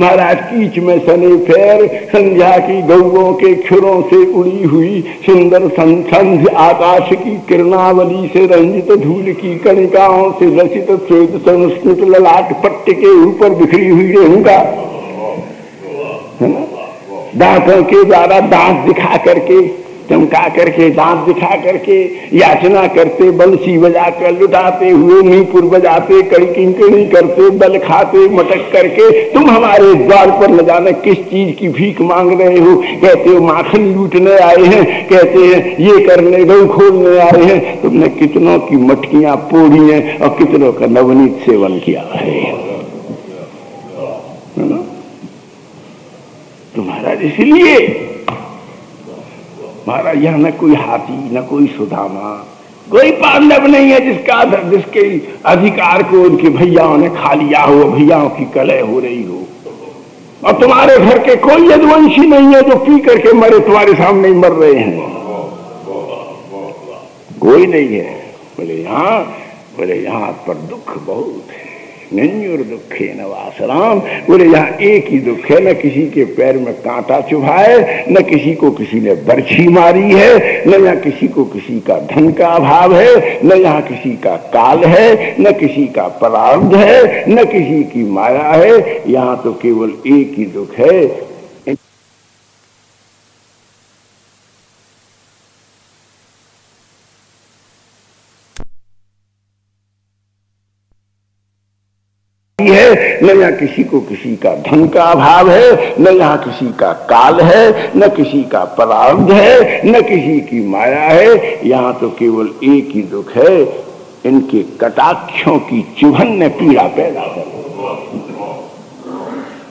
Speaker 1: महाराज कीच में सने पैर, संध्या की गौओं के खुरों से उड़ी हुई सुंदर संध्या आकाश की किरणावली से रंजित धूल की कणिकाओं से रचित श्वेत संस्कृत ललाट पट्ट के ऊपर बिखरी हुई रेणुका, है ना। दांतों के द्वारा दांत दिखा करके, चमका करके, दांत दिखा करके याचना करते, बंसी बजाकर लुटाते हुए, नीपुर बजाते, कड़ी किंकणी करते, बल खाते, मटक करके तुम हमारे द्वार पर न जाने किस चीज की भीख मांग रहे हो। कहते हो माखन लूटने आए हैं, कहते हैं ये करने गऊ खोलने आए हैं। तुमने कितनों की मटकियां पोड़ी हैं और कितनों का नवनीत सेवन किया है ना तुम्हारा। इसलिए महाराज यहाँ न कोई हाथी, न कोई सुदामा, कोई पांडव नहीं है जिसके अधिकार को उनके भैयाओं ने खा लिया हो, भैयाओं की कलह हो रही हो। और तुम्हारे घर के कोई यदुवंशी नहीं है जो पी करके मरे, तुम्हारे सामने ही मर रहे हैं, कोई नहीं है। बोले यहाँ पर दुख बहुत है, नन्युर दुखे नवासराम। बोले यहाँ एक ही दुख है, न किसी के पैर में कांटा चुभाए, न किसी को किसी ने बरछी मारी है, न यहाँ किसी को किसी का धन का अभाव है, न यहाँ किसी का काल है, न किसी का प्रारब्ध है, न किसी की माया है। यहाँ तो केवल एक ही दुख है, न यहाँ किसी को किसी का धन का अभाव है, न यहाँ किसी का काल है, न किसी का प्रारब्ध है, न किसी की माया है। यहाँ तो केवल एक ही दुख है, इनके कटाक्षों की चुभन ने पीड़ा पैदा कर।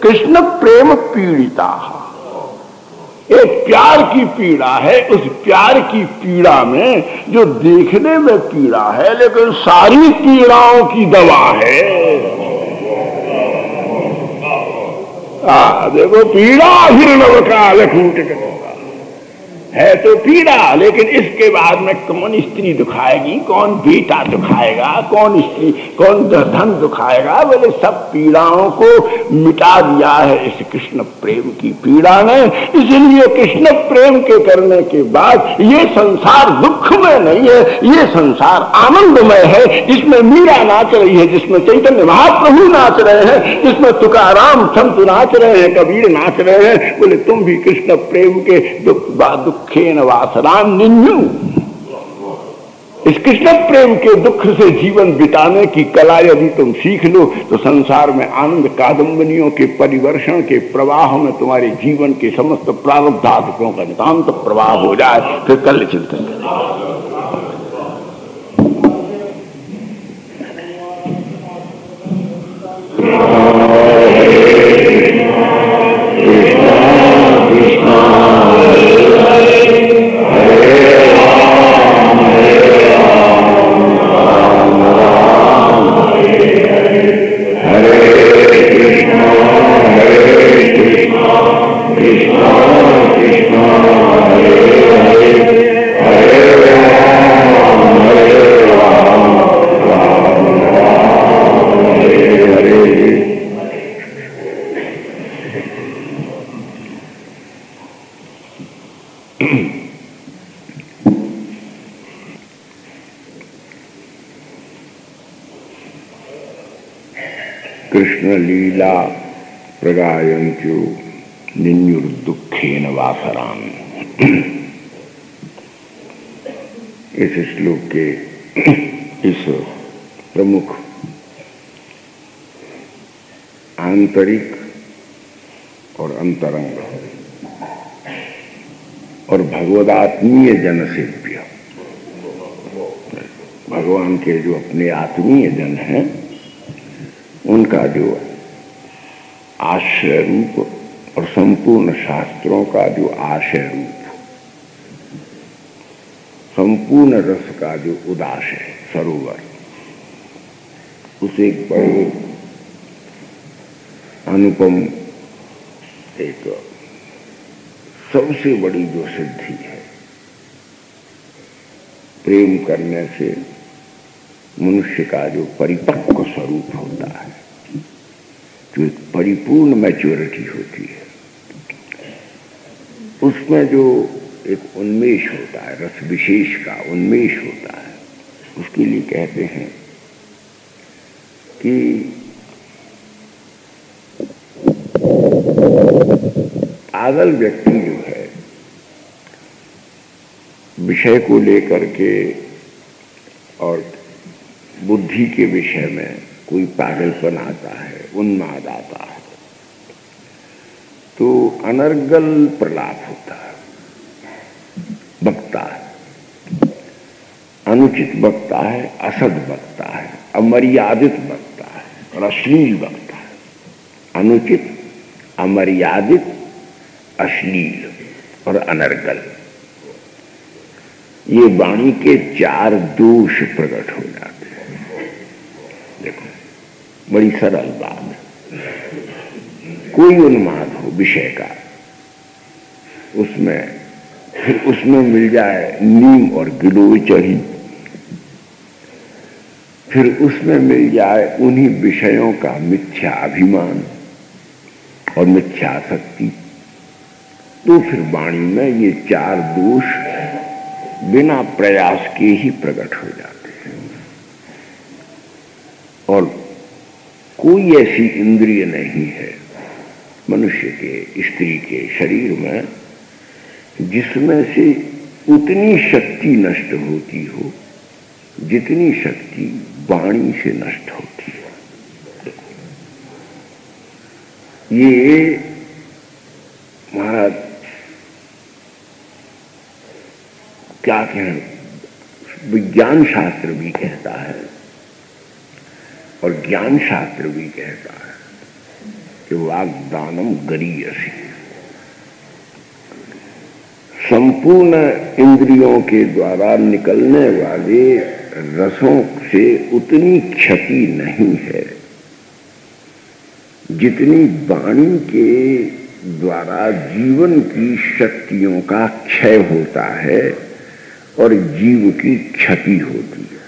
Speaker 1: कृष्ण प्रेम पीड़िता, एक प्यार की पीड़ा है। उस प्यार की पीड़ा में जो देखने में पीड़ा है लेकिन सारी पीड़ाओं की दवा है। देखो पीड़ा हिरणव काल कूट है तो पीड़ा, लेकिन इसके बाद में कौन स्त्री दुखाएगी, कौन बेटा दुखाएगा, कौन स्त्री, कौन धन दुखाएगा? बोले सब पीड़ाओं को मिटा दिया है इस कृष्ण प्रेम की पीड़ा ने। इसलिए कृष्ण प्रेम के करने के बाद ये संसार दुखमय नहीं है, ये संसार आनंदमय है। इसमें मीरा नाच रही है, जिसमें चैतन्य महाप्रभु नाच रहे हैं, जिसमें तुकाराम संत नाच रहे हैं, कबीर नाच रहे हैं। बोले तुम भी कृष्ण प्रेम के दुखे न वासराम निन्यू, इस कृष्ण प्रेम के दुख से जीवन बिताने की कला यदि तुम सीख लो तो संसार में आनंद कादंबनियों के परिवर्षण के प्रवाह में तुम्हारे जीवन के समस्त प्रारब्धातकों का नितांत प्रवाह हो जाए। फिर कल चिंतन करें। कृष्ण लीला प्रगायन्त्यो निन्युर्दुखेन वासराम। इस श्लोक के इस प्रमुख आंतरिक और अंतरंग और भगवदात्मीय जन सेव्य, भगवान के जो अपने आत्मीय जन हैं उनका जो आश्रय रूप और संपूर्ण शास्त्रों का जो आशय रूप, संपूर्ण रस का जो उदास है सरोवर, उसे एक बड़े अनुपम, एक सबसे बड़ी जो सिद्धि है, प्रेम करने से मनुष्य का जो परिपक्व स्वरूप होता है, जो एक परिपूर्ण मैच्योरिटी होती है, उसमें जो एक उन्मेष होता है, रस विशेष का उन्मेष होता है, उसके लिए कहते हैं कि पागल व्यक्ति जो है विषय को लेकर के और बुद्धि के विषय में कोई पागलपन आता है, उन्माद आता है, तो अनर्गल प्रलाप होता है, बकता है, अनुचित बकता है, असद बकता है, अमर्यादित बकता है और अश्लील बकता है। अनुचित, अमर्यादित, अश्लील और अनर्गल, ये वाणी के 4 दोष प्रकट हो जाते हैं। देखो बड़ी सरल बात है, कोई उन्माद हो विषय का, उसमें फिर उसमें मिल जाए नीम और गिलोय चढ़ी, फिर उसमें मिल जाए उन्हीं विषयों का मिथ्या अभिमान और मिथ्यासक्ति, तो फिर वाणी में ये 4 दोष बिना प्रयास के ही प्रकट हो जाते हैं। और कोई ऐसी इंद्रिय नहीं है मनुष्य के, स्त्री के शरीर में जिसमें से उतनी शक्ति नष्ट होती हो जितनी शक्ति वाणी से नष्ट होती है। ये महाराज क्या कहें, विज्ञान शास्त्र भी कहता है और ज्ञान शास्त्र भी कहता है कि वाग्दानम गरीयसी, संपूर्ण इंद्रियों के द्वारा निकलने वाले रसों से उतनी क्षति नहीं है जितनी वाणी के द्वारा जीवन की शक्तियों का क्षय होता है और जीव की क्षति होती है।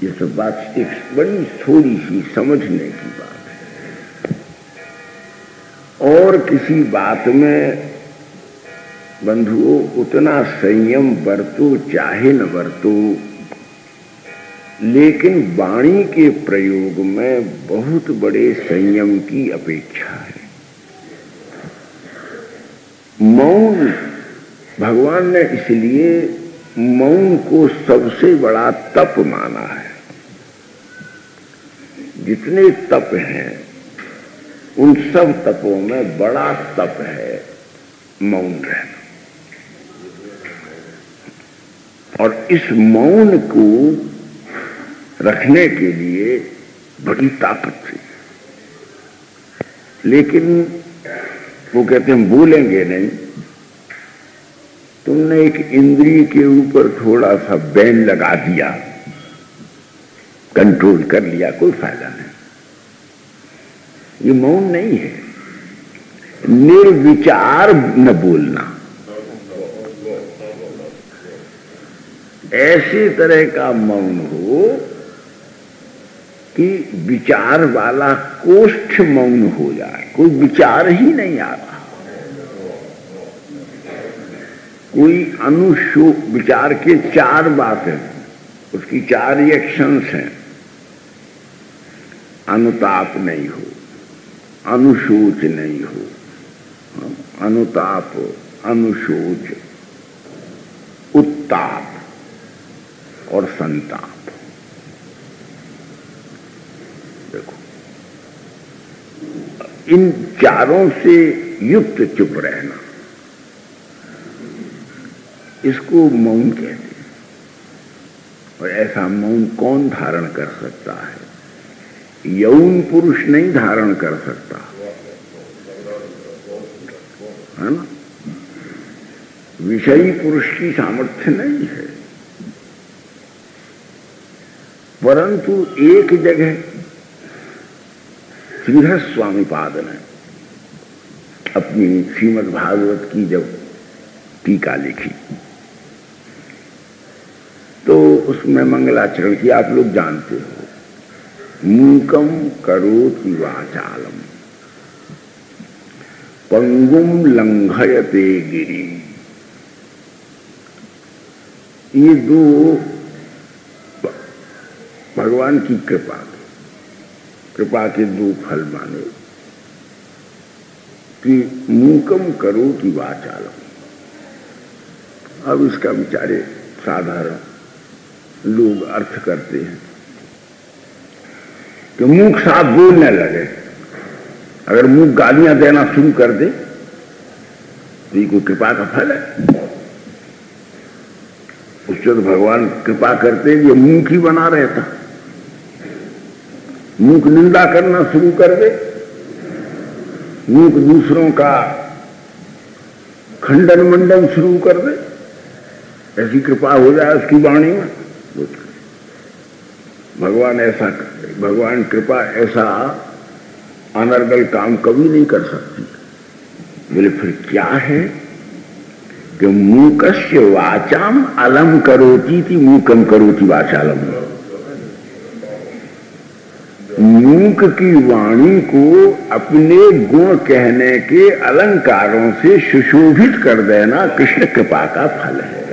Speaker 1: ये सब बात एक बड़ी थोड़ी सी समझने की बात है। और किसी बात में बंधुओं उतना संयम बरतो चाहे न बरतो, लेकिन वाणी के प्रयोग में बहुत बड़े संयम की अपेक्षा है। मौन, भगवान ने इसलिए मौन को सबसे बड़ा तप माना है। जितने तप हैं उन सब तपों में बड़ा तप है मौन रहना। और इस मौन को रखने के लिए बड़ी ताकत थी। लेकिन वो कहते हैं बोलेंगे नहीं। तुमने एक इंद्रिय के ऊपर थोड़ा सा बैन लगा दिया, कंट्रोल कर लिया, कोई फायदा नहीं। ये मौन नहीं है। निर्विचार न बोलना, ऐसे तरह का मौन हो कि विचार वाला कोष्ठ मौन हो जाए, कोई विचार ही नहीं आ रहा, कोई विचार के चार बातें, उसकी चार रिएक्शंस हैं। अनुताप नहीं हो, अनुशोच नहीं हो, अनुताप, अनुशोच, उत्ताप और संताप। देखो, इन चारों से युक्त चुप रहना, इसको मौन कहते हैं। और ऐसा मौन कौन धारण कर सकता है? यौन पुरुष नहीं धारण कर सकता, है ना? विषयी पुरुष की सामर्थ्य नहीं है। परंतु एक जगह श्रीधर स्वामी पाद ने अपनी श्रीमद् भागवत की जब टीका लिखी तो उसमें मंगलाचरण की आप लोग जानते हो। मूकम करोति वाचालम पंगुम लंघयते गिरि। ये दो भगवान की कृपा के दो फल माने कि मूकम करोति वाचालम। अब इसका विचारे साधारण लोग अर्थ करते हैं कि मुख साफ बोलने लगे। अगर मुख गालियां देना शुरू कर दे तो ये कोई कृपा का फल है? उससे तो भगवान कृपा करते ये मुख ही बना रहता। मुख निंदा करना शुरू कर दे, मुख दूसरों का खंडन मंडन शुरू कर दे, ऐसी कृपा हो जाए उसकी वाणी में। भगवान कृपा ऐसा अनर्गल काम कभी नहीं कर सकती। बोले फिर क्या है कि मूकस्य वाचाम अलम करोति थी मूकम करोति वाचालम। मूक की वाणी को अपने गुण कहने के अलंकारों से सुशोभित कर देना कृष्ण कृपा का फल है।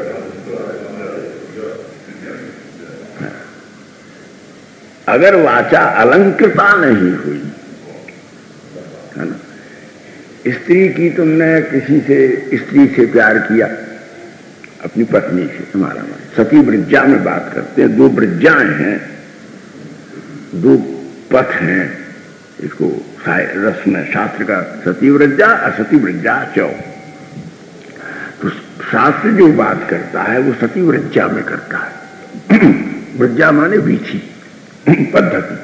Speaker 1: अगर वाचा अलंकृता नहीं हुई, है ना? स्त्री की तुमने किसी से, स्त्री से प्यार किया, अपनी पत्नी से, हमारा सती वृज्जा में बात करते हैं। दो वृज्जाएं हैं, दो पथ हैं। इसको रस में शास्त्र का सती वृज्जा असती वृज्जा चौ। तो शास्त्र जो बात करता है वो सती वृज्जा में करता है। वृज्जा माने वीथी, पद्धति,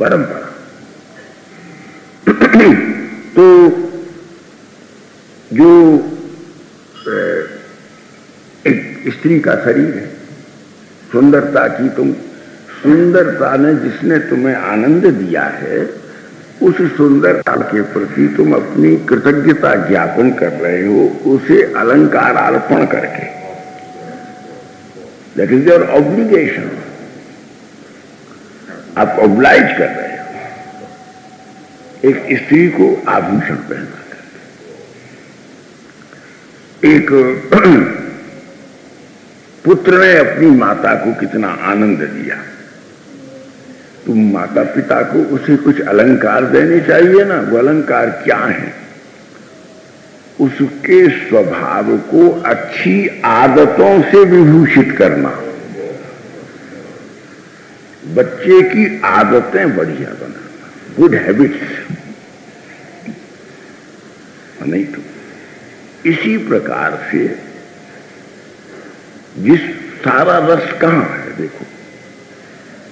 Speaker 1: परंपरा। तो जो एक स्त्री का शरीर है, सुंदरता की सुंदरता ने जिसने तुम्हें आनंद दिया है उस सुंदरता के प्रति तुम अपनी कृतज्ञता ज्ञापन कर रहे हो, उसे अलंकार अर्पण करके। That is your obligation. आप ऑब्लाइज कर रहे हो एक स्त्री को आभूषण पहना कर। एक पुत्र ने अपनी माता को कितना आनंद दिया, तुम माता पिता को उसे कुछ अलंकार देने चाहिए ना। वो अलंकार क्या है? उसके स्वभाव को अच्छी आदतों से विभूषित करना, बच्चे की आदतें बढ़िया बनाना, गुड हैबिट्स। नहीं तो इसी प्रकार से जिस सारा रस कहां है, देखो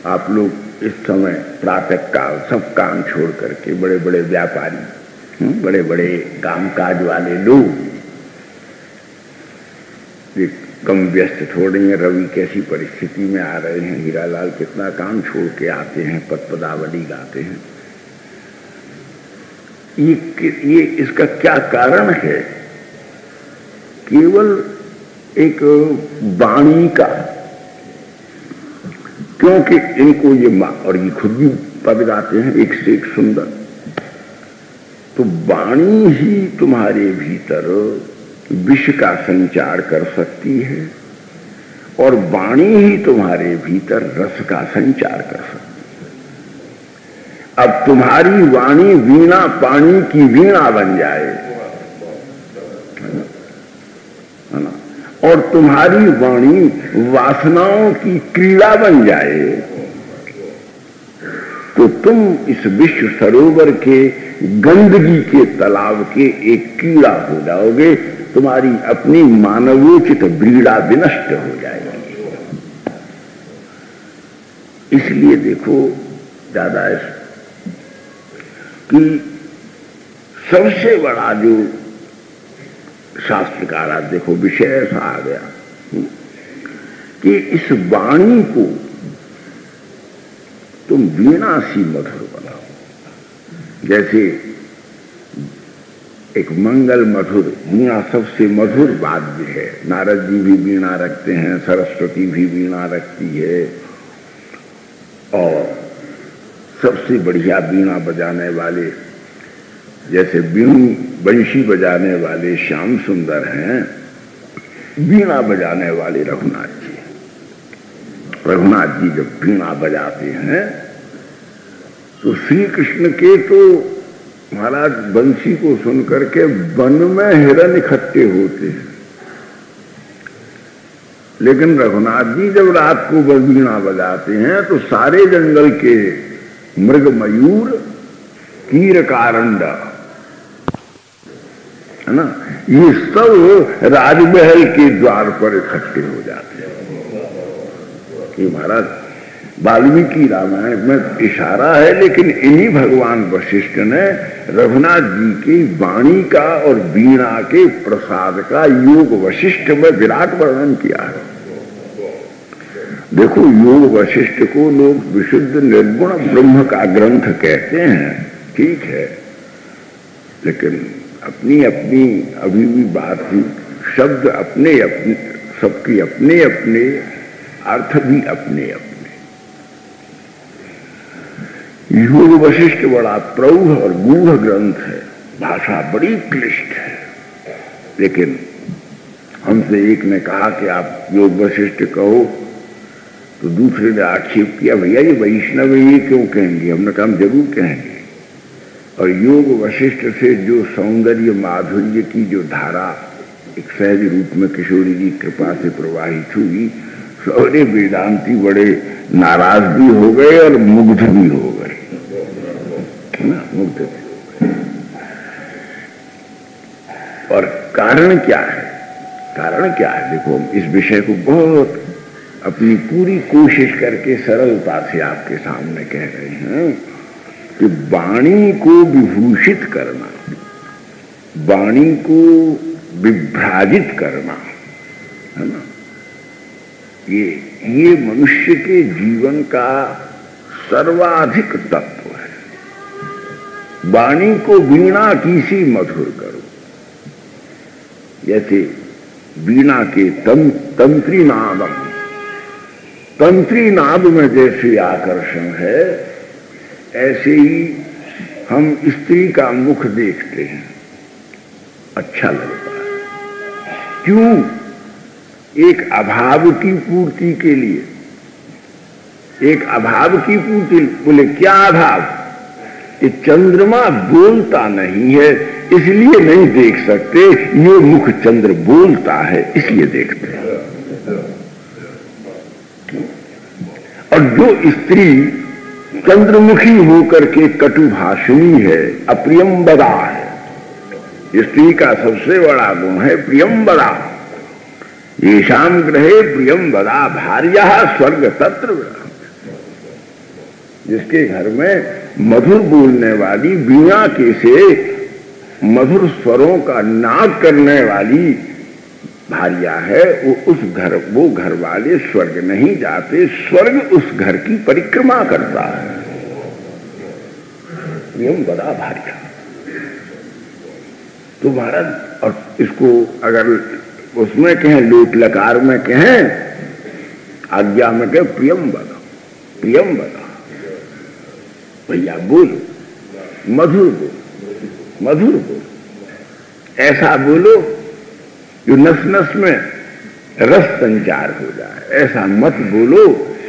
Speaker 1: आप लोग इस समय प्रातः काल सब काम छोड़ करके, बड़े बड़े व्यापारी, बड़े बड़े कामकाज वाले लोग, कम व्यस्त थोड़े हैं। रवि कैसी परिस्थिति में आ रहे हैं, हीरालाल कितना काम छोड़ के आते हैं, पदपदावली गाते हैं। ये इसका क्या कारण है? केवल एक वाणी का, क्योंकि इनको ये मां, और ये खुद भी पद गाते हैं एक से एक सुंदर, तो वाणी ही तुम्हारे भीतर विष का संचार कर सकती है और वाणी ही तुम्हारे भीतर रस का संचार कर सकती है। अब तुम्हारी वाणी वीणा पानी की वीणा बन जाए, है ना, और तुम्हारी वाणी वासनाओं की क्रीड़ा बन जाए, तो तुम इस विश्व सरोवर के गंदगी के तालाब के एक कीड़ा हो जाओगे। तुम्हारी अपनी मानवोचित व्रीड़ा विनष्ट हो जाएगी। इसलिए देखो ज्यादा कि सबसे बड़ा जो शास्त्रकार, देखो विषय ऐसा आ गया कि इस वाणी को तुम वीणा सी मधुर बनाओ। जैसे एक मंगल मधुर वीणा सबसे मधुर वाद्य है। नारद जी भी वीणा रखते हैं, सरस्वती भी वीणा रखती है, और सबसे बढ़िया वीणा बजाने वाले, जैसे बंशी बजाने वाले श्याम सुंदर हैं, वीणा बजाने वाले रघुनाथ जी। रघुनाथ जी जब वीणा बजाते हैं तो श्री कृष्ण के तो महाराज बंसी को सुनकर के वन में हिरण इकट्ठे होते हैं, लेकिन रघुनाथ जी जब रात को वीणा बजाते हैं तो सारे जंगल के मृग मयूर कीर कारंड, है ना, ये सब राजमहल के द्वार पर इकट्ठे हो जाते हैं। कि महाराज वाल्मीकि रामायण में इशारा है, लेकिन इन्हीं भगवान वशिष्ठ ने रघुनाथ जी की वाणी का और वीणा के प्रसाद का योग वशिष्ठ में विराट वर्णन किया है। देखो योग वशिष्ठ को लोग विशुद्ध निर्गुण ब्रह्म का ग्रंथ कहते हैं, ठीक है, लेकिन अपनी अपनी अभी भी बात ही, शब्द अपने अपने, सबके अपने अपने अर्थ भी अपने अपने। योग वशिष्ठ बड़ा प्रौढ़ और गूढ़ ग्रंथ है, भाषा बड़ी क्लिष्ट है, लेकिन हमसे एक ने कहा कि आप योग वशिष्ठ कहो, तो दूसरे ने आक्षेप किया, भैया ये वैष्णव ये क्यों कहेंगे? हमने कहा हम जरूर कहेंगे। और योग वशिष्ठ से जो सौंदर्य माधुर्य की जो धारा एक सहज रूप में किशोरी जी कृपा से प्रवाहित हुई, सारे वेदांती बड़े नाराज भी हो गए और मुग्ध भी हो गए, है ना, मुग्ध भी। और कारण क्या है? कारण क्या है? देखो हम इस विषय को बहुत अपनी पूरी कोशिश करके सरलता से आपके सामने कह रहे हैं कि वाणी को विभूषित करना, वाणी को विभ्राजित करना, है ना, ये मनुष्य के जीवन का सर्वाधिक तत्व है। वाणी को वीणा की सी मधुर करो। जैसे वीणा के तंत्री नादम, तंत्री नाद में जैसे आकर्षण है, ऐसे ही हम स्त्री का मुख देखते हैं, अच्छा लगता है। क्यों? एक अभाव की पूर्ति के लिए, एक अभाव की पूर्ति। बोले क्या अभाव? ये चंद्रमा बोलता नहीं है इसलिए नहीं देख सकते, ये मुख चंद्र बोलता है इसलिए देखते हैं। और जो स्त्री चंद्रमुखी होकर के कटुभाषिणी है, अप्रियम्बदा है। स्त्री का सबसे बड़ा गुण है प्रियम्बदा। येषाम ग्रहे प्रियम्बदा भार्या स्वर्ग तत्र। जिसके घर में मधुर बोलने वाली, वीणा के से मधुर स्वरों का नाद करने वाली भार्या है, वो घर वाले स्वर्ग नहीं जाते, स्वर्ग उस घर की परिक्रमा करता है। प्रियम बड़ा भार्या तो महाराज, और इसको अगर उसमें कहें, लोट लकार में कहें, आज्ञा में कहें प्रियम बदा, प्रियम बदा। भैया बोलो, मधुर बोलो, मधुर बोलो, ऐसा बोलो जो नस नस में रस संचार हो जाए। ऐसा मत बोलो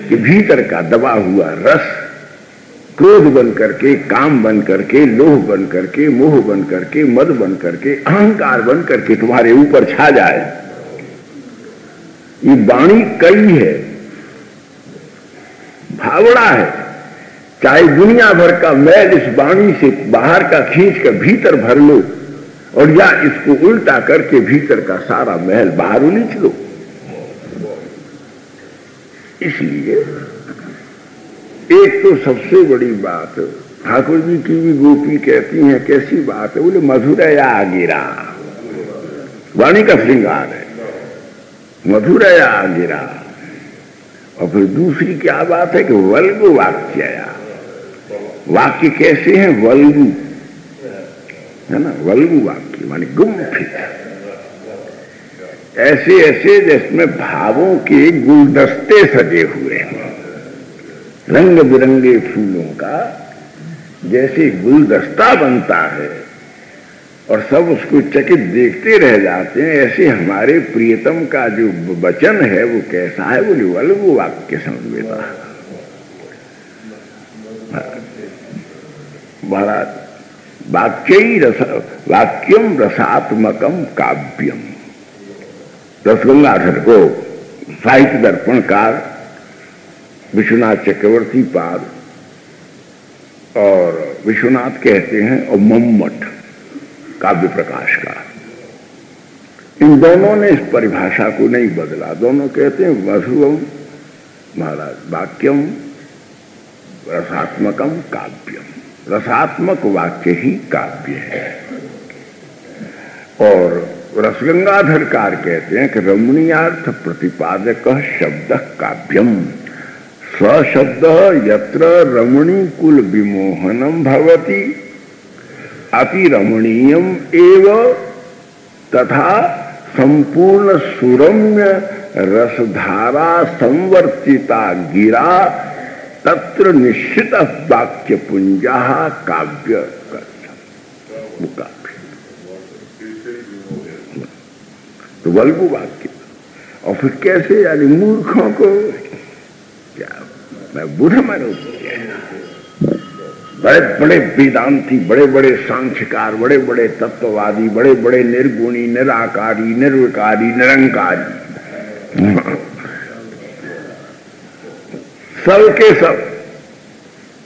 Speaker 1: कि भीतर का दबा हुआ रस क्रोध बन करके, काम बन करके, लोभ बन करके, मोह बन करके, मद बन करके, अहंकार बन करके तुम्हारे ऊपर छा जाए। ये वाणी कई है, भावड़ा है। चाहे दुनिया भर का मैल इस वाणी से बाहर का खींच कर भीतर भर लो, और या इसको उल्टा करके भीतर का सारा महल बाहर उलीच लो। इसलिए एक तो सबसे बड़ी बात, ठाकुर जी की भी गोपी कहती हैं, कैसी बात है? बोले मधुरया गिरा, वाणी का श्रृंगार है, मधुरया गिरा। और फिर दूसरी क्या बात है कि वल्गु वाक्यया। वाक्य कैसे हैं? वल्गु है ना, वल्गु वाक्य माने गुम्फित, ऐसे ऐसे जिसमें भावों के गुलदस्ते सजे हुए हैं, रंग बिरंगे फूलों का जैसे गुलदस्ता बनता है और सब उसको चकित देखते रह जाते हैं, ऐसे हमारे प्रियतम का जो वचन है वो कैसा है? बोले वल्गु वाक्य समझेता। महाराज वाक्यम रसात्मकम काव्यम। रसगंगाधर को साहित्य दर्पणकार विश्वनाथ चक्रवर्ती पाद और विश्वनाथ कहते हैं, और मम्मट काव्य प्रकाश का, इन दोनों ने इस परिभाषा को नहीं बदला। दोनों कहते हैं वसुवम महाराज वाक्यम रसात्मकम काव्यम। रसात्मक वाक्य ही काव्य है। और रसगंगाधरकार कहते हैं कि रमणीयार्थ प्रतिपादक शब्द काव्यम, स्वशब्द यत्र रमणी कुल विमोहनम भवति अति रमणीयम एव तथा संपूर्ण सुरम्य रसधारा संवर्तिता गिरा तत्र निश्चित वाक्य पुंजा काव्य। वो काव्य तो वल्गु वाक्य। और फिर कैसे? यानी मूर्खों को क्या मैं बुढ़ा मानू? बड़े बड़े वेदांती, बड़े बड़े सांख्यकार, बड़े बड़े तत्ववादी, बड़े बड़े निर्गुणी, निराकारी, निर्विकारी, निरंकारी, सब के सब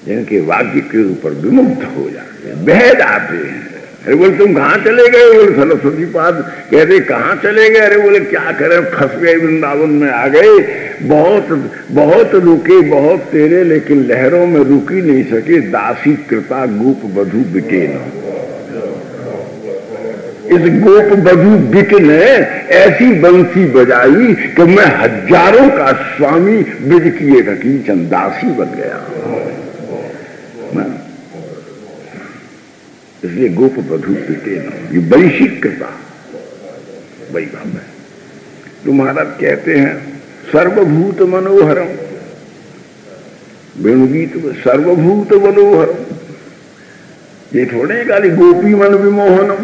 Speaker 1: जिनके वाक्य के ऊपर विमुग्ध हो जाते हैं, बह जाते हैं। अरे बोले तुम कहाँ चले गए? बोले सरस्वती पाद कहते कहाँ चले गए? अरे बोले क्या करें, फंस गए, वृंदावन में आ गए, बहुत बहुत रुके, बहुत तेरे, लेकिन लहरों में रुकी नहीं सके। दासी कृता गोप बधू बिटे न। इस गोप बधू बिट ने ऐसी बंसी बजाई कि मैं हजारों का स्वामी ब्रज किए रखी चंदासी बन गया। इसलिए गोप बधू पीटे न, ये वैश्विक कृपा वैभव है। तो महाराज कहते हैं सर्वभूत मनोहरम, वेणुगीत में सर्वभूत मनोहरम, ये थोड़े खाली गोपी मन विमोहनम,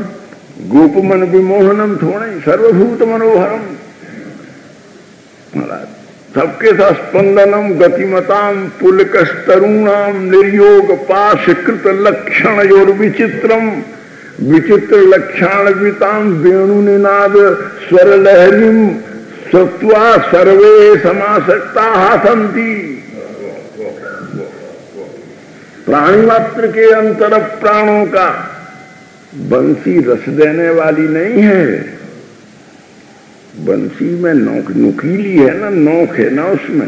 Speaker 1: गोप मन विमोहनम थोड़े, सर्वभूत मनोहरम। महाराज सबके साथ स्पंदनम गतिमताम पुलकस्तरुणाम निर्योग पाशकृत लक्षण योर विचित्रम, विचित्र लक्षण विताम वेणु निनाद स्वर लहरीम सत्वा सर्वे समासक्ता हंती। प्राणी मात्र के अंतर प्राणों का बंसी रस देने वाली नहीं है। बंसी में नोक नुकीली है ना, नोक है ना उसमें,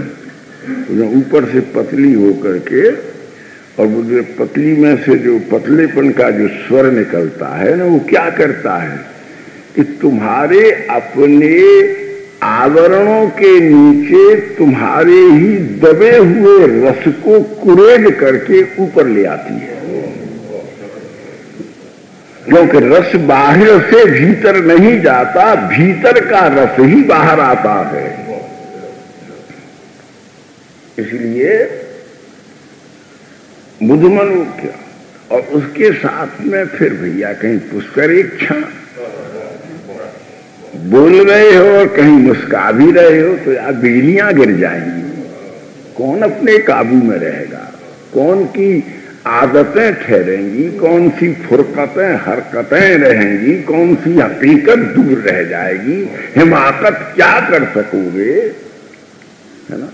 Speaker 1: ऊपर से पतली होकर के, और वो जो पतली में से जो पतलेपन का जो स्वर निकलता है ना, वो क्या करता है कि तुम्हारे अपने आवरणों के नीचे तुम्हारे ही दबे हुए रस को कुरेद करके ऊपर ले आती है। क्योंकि रस बाहर से भीतर नहीं जाता, भीतर का रस ही बाहर आता है। इसलिए बुद्धमनु क्या, और उसके साथ में फिर भैया कहीं पुष्कर एक क्षण बोल रहे हो और कहीं मुस्का भी रहे हो तो यार बिजलियां गिर जाएंगी। कौन अपने काबू में रहेगा, कौन की आदतें ठहरेंगी, कौन सी फुरकतें हरकतें रहेंगी, कौन सी हकीकत दूर रह जाएगी, हिमाकत क्या कर सकोगे, है ना।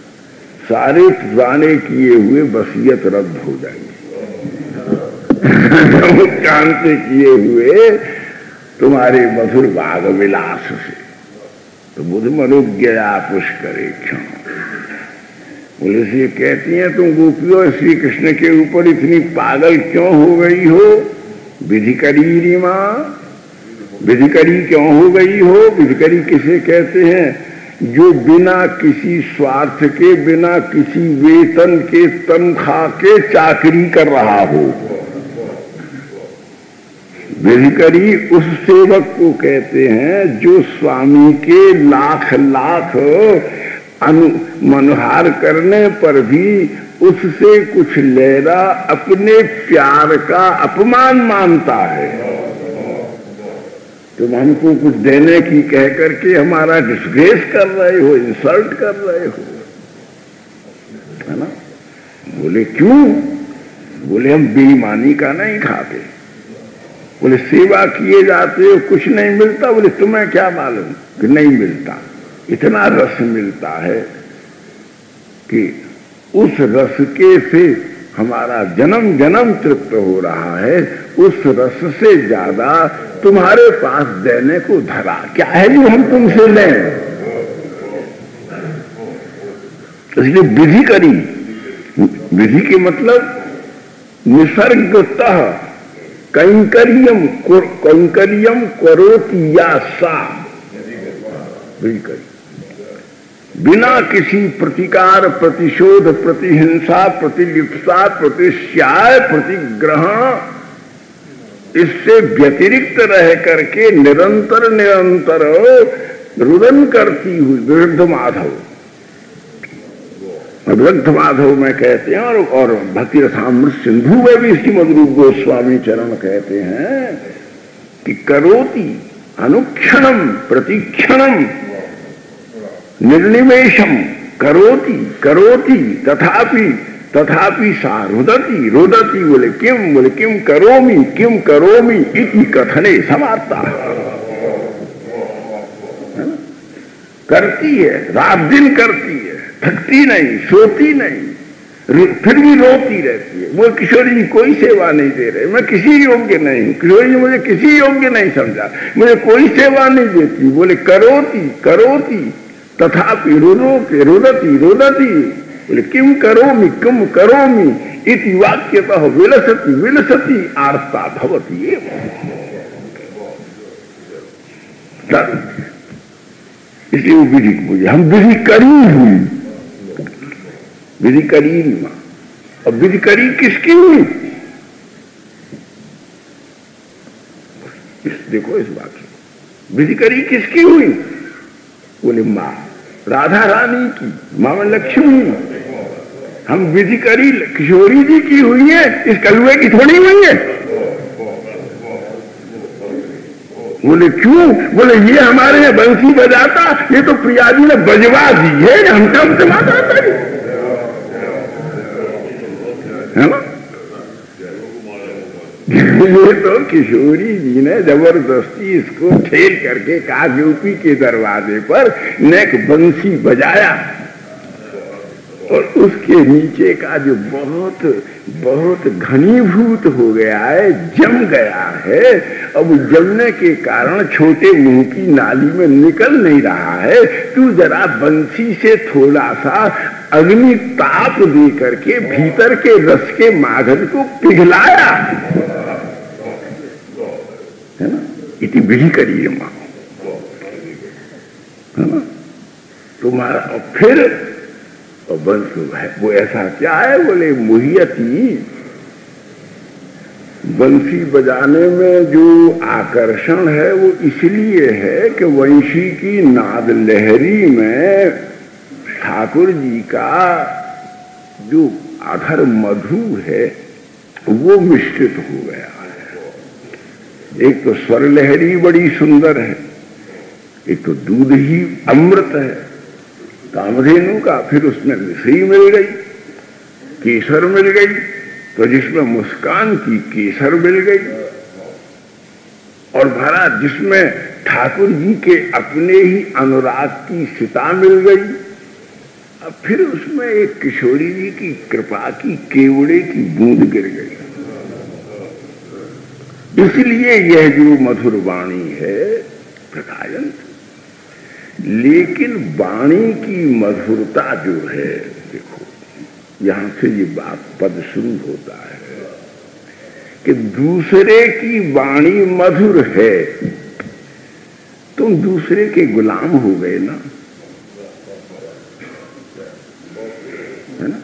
Speaker 1: सारे पुराने किए हुए वसीयत रद्द हो जाएंगे चांद से किए हुए तुम्हारे मधुर भाग विलास से। तो बुध मनु गया पुष्कर क्षण। बोले से कहती हैं तुम गोपियों श्री कृष्ण के ऊपर इतनी पागल क्यों हो गई हो? विधिकरी माँ, विधिकरी क्यों हो गई हो? विधिकरी किसे कहते हैं? जो बिना किसी स्वार्थ के, बिना किसी वेतन के, तनख्वाह के चाकरी कर रहा हो। विधिकरी उस सेवक को कहते हैं जो स्वामी के लाख लाख मनहार करने पर भी उससे कुछ लेना अपने प्यार का अपमान मानता है। तुम हमको कुछ देने की कह करके हमारा डिस्ग्रेस कर रहे हो, इंसल्ट कर रहे हो, है ना। बोले क्यों? बोले हम बेईमानी का नहीं खाते। बोले सेवा किए जाते हो कुछ नहीं मिलता? बोले तुम्हें क्या मालूम कि नहीं मिलता। इतना रस मिलता है कि उस रस के से हमारा जन्म जन्म तृप्त हो रहा है। उस रस से ज्यादा तुम्हारे पास देने को धरा क्या है जो हम तुमसे लें? इसलिए विधि करी, विधि के मतलब निसर्गतः कैंकर्यम कैंकर्यम करोति या सा, विधि करी बिना किसी प्रतिकार, प्रतिशोध, प्रतिहिंसा, प्रतिलिप्सा, प्रतिश्याय, प्रतिग्रहण, इससे व्यतिरिक्त रह करके निरंतर निरंतर रुदन करती हुई विरुद्ध माधव, विरुद्ध माधव में कहते हैं। और भक्ति रसामृत सिंधु में भी श्रीमद् रूप गोस्वामी चरण कहते हैं कि करोति अनुक्षणम प्रतिक्षणम निर्निमेषम करोति करोति तथापि तथापि सा रुदति रुदति। बोले किम? बोले किम करोमि इति कथने समाप्ता। करती है, रात दिन करती है, थकती नहीं, सोती नहीं, फिर भी रोती रहती है। वो किशोरी जी कोई सेवा नहीं दे रहे, मैं किसी योग्य नहीं हूं, किशोरी जी मुझे किसी योग्य नहीं समझा, मुझे कोई सेवा नहीं देती। बोले करोति करोति तथापि रुदति रुदति। बोले किम करोमि इति वाक्यतः विलसति विलसति आर्ता भवति एव। इसलिए वो विधि मुझे हम विधि करी हुई, विधि करी मां। अब विधि करी किसकी हुई? देखो इस बात को, विधि करी किसकी हुई? बोले माँ राधा रानी की, माँ लक्ष्मी। हम विधि करी किशोरी जी की हुई है, इस कलुए की थोड़ी हुई है। बोले क्यों? बोले ये हमारे यहाँ बंसी बजाता, ये तो प्रिया जी ने बजवा दी है, हमसे माता है ना। ये तो किशोरी जी ने जबरदस्ती इसको ठेल करके काजूपी के दरवाजे पर नेक बंसी बजाया, और उसके नीचे का जो बहुत बहुत घनीभूत हो गया है, जम गया है। अब जमने के कारण छोटे मुंह की नाली में निकल नहीं रहा है। तू जरा बंसी से थोड़ा सा अग्नि ताप दे करके भीतर के रस के माधव को पिघलाया, है ना। इतनी विधि करिए माँ, है ना। तुम्हारा और फिर बंस है वो ऐसा क्या है? बोले मुहियती, बंसी बजाने में जो आकर्षण है वो इसलिए है कि वंशी की नाद लहरी में ठाकुर जी का जो अधर मधु है वो मिश्रित हो गया है। एक तो स्वर लहरी बड़ी सुंदर है, एक तो दूध ही अमृत है कामधेनु का, फिर उसमें मिश्री मिल गई, केसर मिल गई, तो जिसमें मुस्कान की केसर मिल गई, और भरा जिसमें ठाकुर जी के अपने ही अनुराग की सीता मिल गई। अब फिर उसमें एक किशोरी जी की कृपा की केवड़े की बूंद गिर गई। इसलिए यह जो मधुर वाणी है प्रकायन, लेकिन वाणी की मधुरता जो है, देखो यहां से ये बात पद शुरू होता है कि दूसरे की वाणी मधुर है, तुम दूसरे के गुलाम हो गए ना, है ना।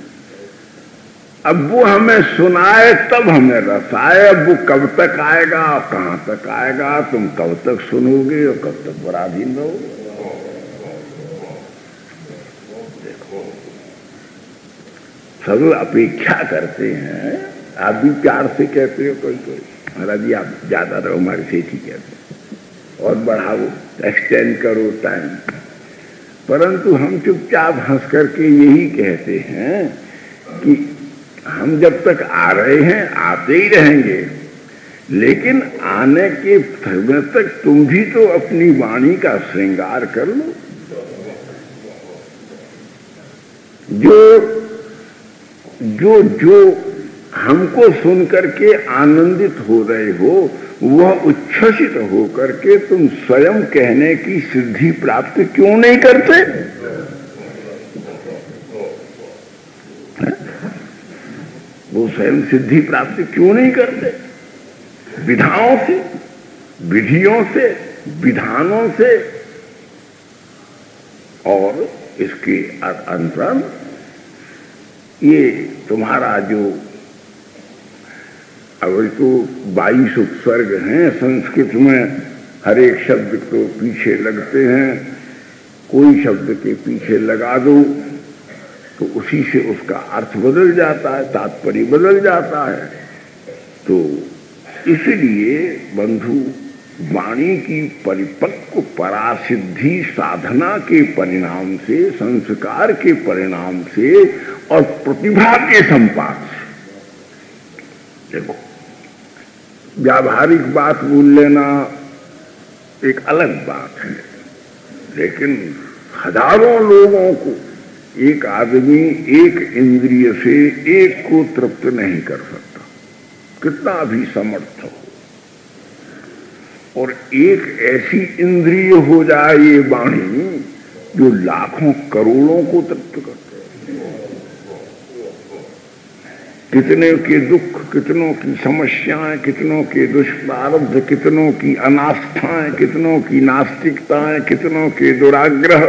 Speaker 1: अब वो हमें सुनाए तब हमें रस आए, अब वो कब तक आएगा, कहां तक आएगा, तुम कब तक सुनोगे और कब तक पराधीन रहोगे। सब अपेक्षा करते हैं, आप भी प्यार से कहते हो, कोई कोई महाराज जी आप ज्यादा रहो, हमारे सेठ ही कहते हैं, और बढ़ाओ, एक्सटेंड करो टाइम, परंतु हम चुपचाप हंस करके यही कहते हैं कि हम जब तक आ रहे हैं आते ही रहेंगे, लेकिन आने के समय तक तुम भी तो अपनी वाणी का श्रृंगार कर लो। जो जो हमको सुन करके आनंदित हो रहे हो, वह उच्छ्वसित हो करके तुम स्वयं कहने की सिद्धि प्राप्त क्यों नहीं करते? वो स्वयं सिद्धि प्राप्त क्यों नहीं करते? विधाओं से, विधियों से, विधानों से, और इसके अंतरंग ये तुम्हारा जो अभी तो 22 उपसर्ग हैं संस्कृत में, हर एक शब्द तो पीछे लगते हैं, कोई शब्द के पीछे लगा दो तो उसी से उसका अर्थ बदल जाता है, तात्पर्य बदल जाता है। तो इसलिए बंधु, वाणी की परिपक्व परासिद्धि साधना के परिणाम से, संस्कार के परिणाम से और प्रतिभा के संपात से, देखो व्यावहारिक बात बोल लेना एक अलग बात है, लेकिन हजारों लोगों को एक आदमी एक इंद्रिय से एक को तृप्त नहीं कर सकता, कितना भी समर्थ हो। और एक ऐसी इंद्रिय हो जाए ये वाणी जो लाखों करोड़ों को तृप्त करते हैं। कितने के दुख, कितनों की समस्याएं, कितनों के दुष्प्रारब्ध, कितनों की अनास्थाएं, कितनों की नास्तिकताएं, कितनों के दुराग्रह,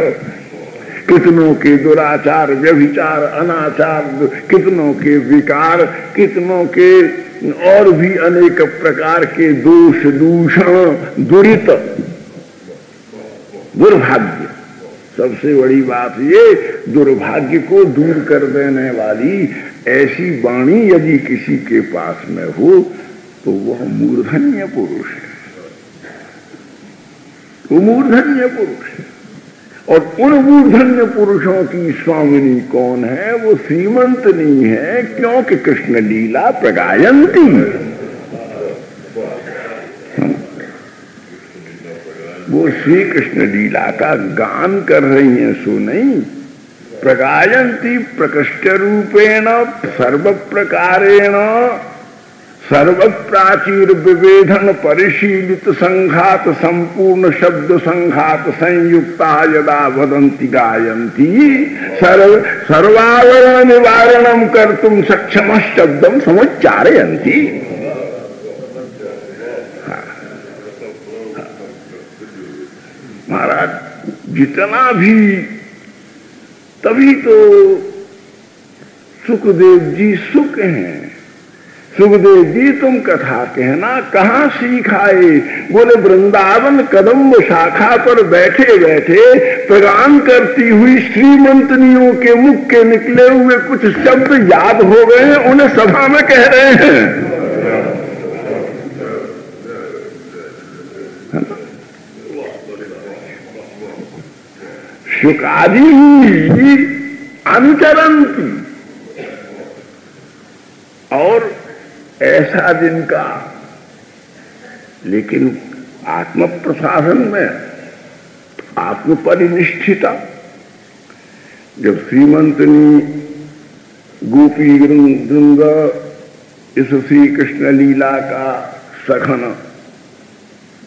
Speaker 1: कितनों के दुराचार, व्यभिचार, अनाचार, कितनों के विकार, कितनों के और भी अनेक प्रकार के दोष, दूषण, दुरित, दुर्भाग्य। सबसे बड़ी बात ये, दुर्भाग्य को दूर कर देने वाली ऐसी वाणी यदि किसी के पास में हो तो वह मूर्धन्य पुरुष है, वो मूर्धन्य पुरुष है। और उन मूर्धन्य पुरुषों की स्वामिनी कौन है? वो श्रीमंत नहीं है, क्योंकि कृष्ण लीला प्रगायंती, वो श्री कृष्ण लीला का गान कर रही हैं, सो नहीं। प्रगायंती प्रकृष्ट रूपेण सर्व प्रकारेण सर्व प्राचीर विवेधन परिशीलित संघात संपूर्ण शब्द संघात संयुक्ता यदा वदंती गायंती सर्वावरण निवारणम कर्तुम सक्षम शब्दम समुच्चारयन्ति। महाराज जितना भी, तभी तो सुखदेव जी सुख हैं। सुखदेव जी तुम कथा कहना कहाँ सीखाए? बोले वृंदावन कदम्ब शाखा पर बैठे बैठे प्रगान करती हुई श्रीमंतनियों के मुख के निकले हुए कुछ शब्द याद हो गए, उन्हें सभा में कह रहे हैं। शुकादि ही अनुचरंती, और ऐसा जिनका, लेकिन आत्म प्रसाधन में आत्म परिनिष्ठिता, जब श्रीमंतनी गोपी वृंद इस श्री कृष्ण लीला का सघन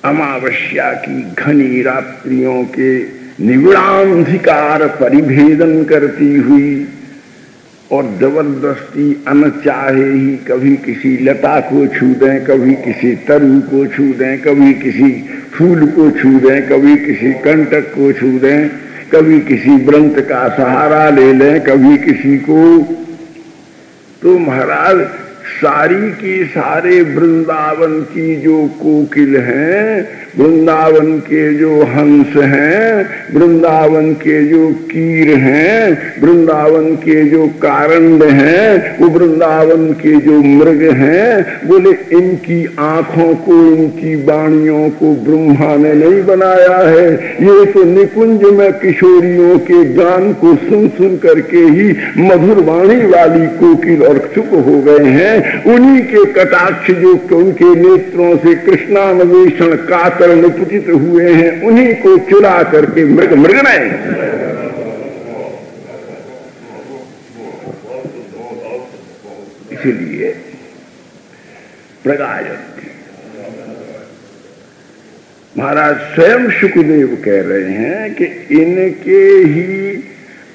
Speaker 1: अमावस्या की घनी रात्रियों के निविड़ांधिकार परिभेदन करती हुई और जबरदस्ती अनचाहे ही कभी किसी लता को छू दें, कभी किसी तरु को छू दें, कभी किसी फूल को छू दें, कभी किसी कंटक को छू दें, कभी किसी व्रंत का सहारा ले लें, कभी किसी को, तो महाराज सारी की सारे वृंदावन की जो कोकिल हैं, वृंदावन के जो हंस हैं, वृंदावन के जो कीर हैं, वृंदावन के जो कारंड हैं, वो वृंदावन के जो मृग हैं, बोले इनकी आंखों को, इनकी वाणियों को ब्रह्मा ने नहीं बनाया है। ये तो निकुंज में किशोरियों के गान को सुन सुन करके ही मधुर वाणी वाली कोकिल और चुप हो गए हैं। उन्हीं के कटाक्ष जो उनके नेत्रों से कृष्णान्वेषण कातर निपुटित हुए हैं, उन्हीं को चुरा करके मृग मृग नहीं। इसलिए प्रगायंती, महाराज स्वयं सुखदेव कह रहे हैं कि इनके ही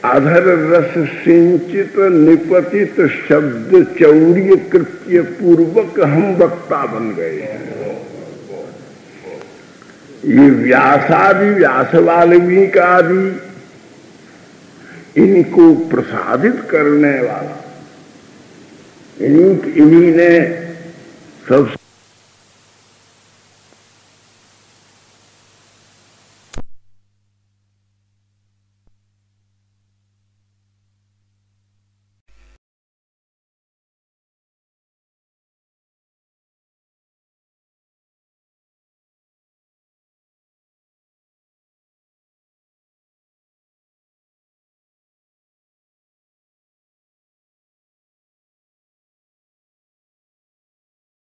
Speaker 1: अधर रस सिंचित निपतित शब्द चौर्य कृत्य पूर्वक हम वक्ता बन गए हैं। ये व्यासादि, व्यास वाल्मीकि आदि, इनको प्रसादित करने वाला इन्हीं ने सब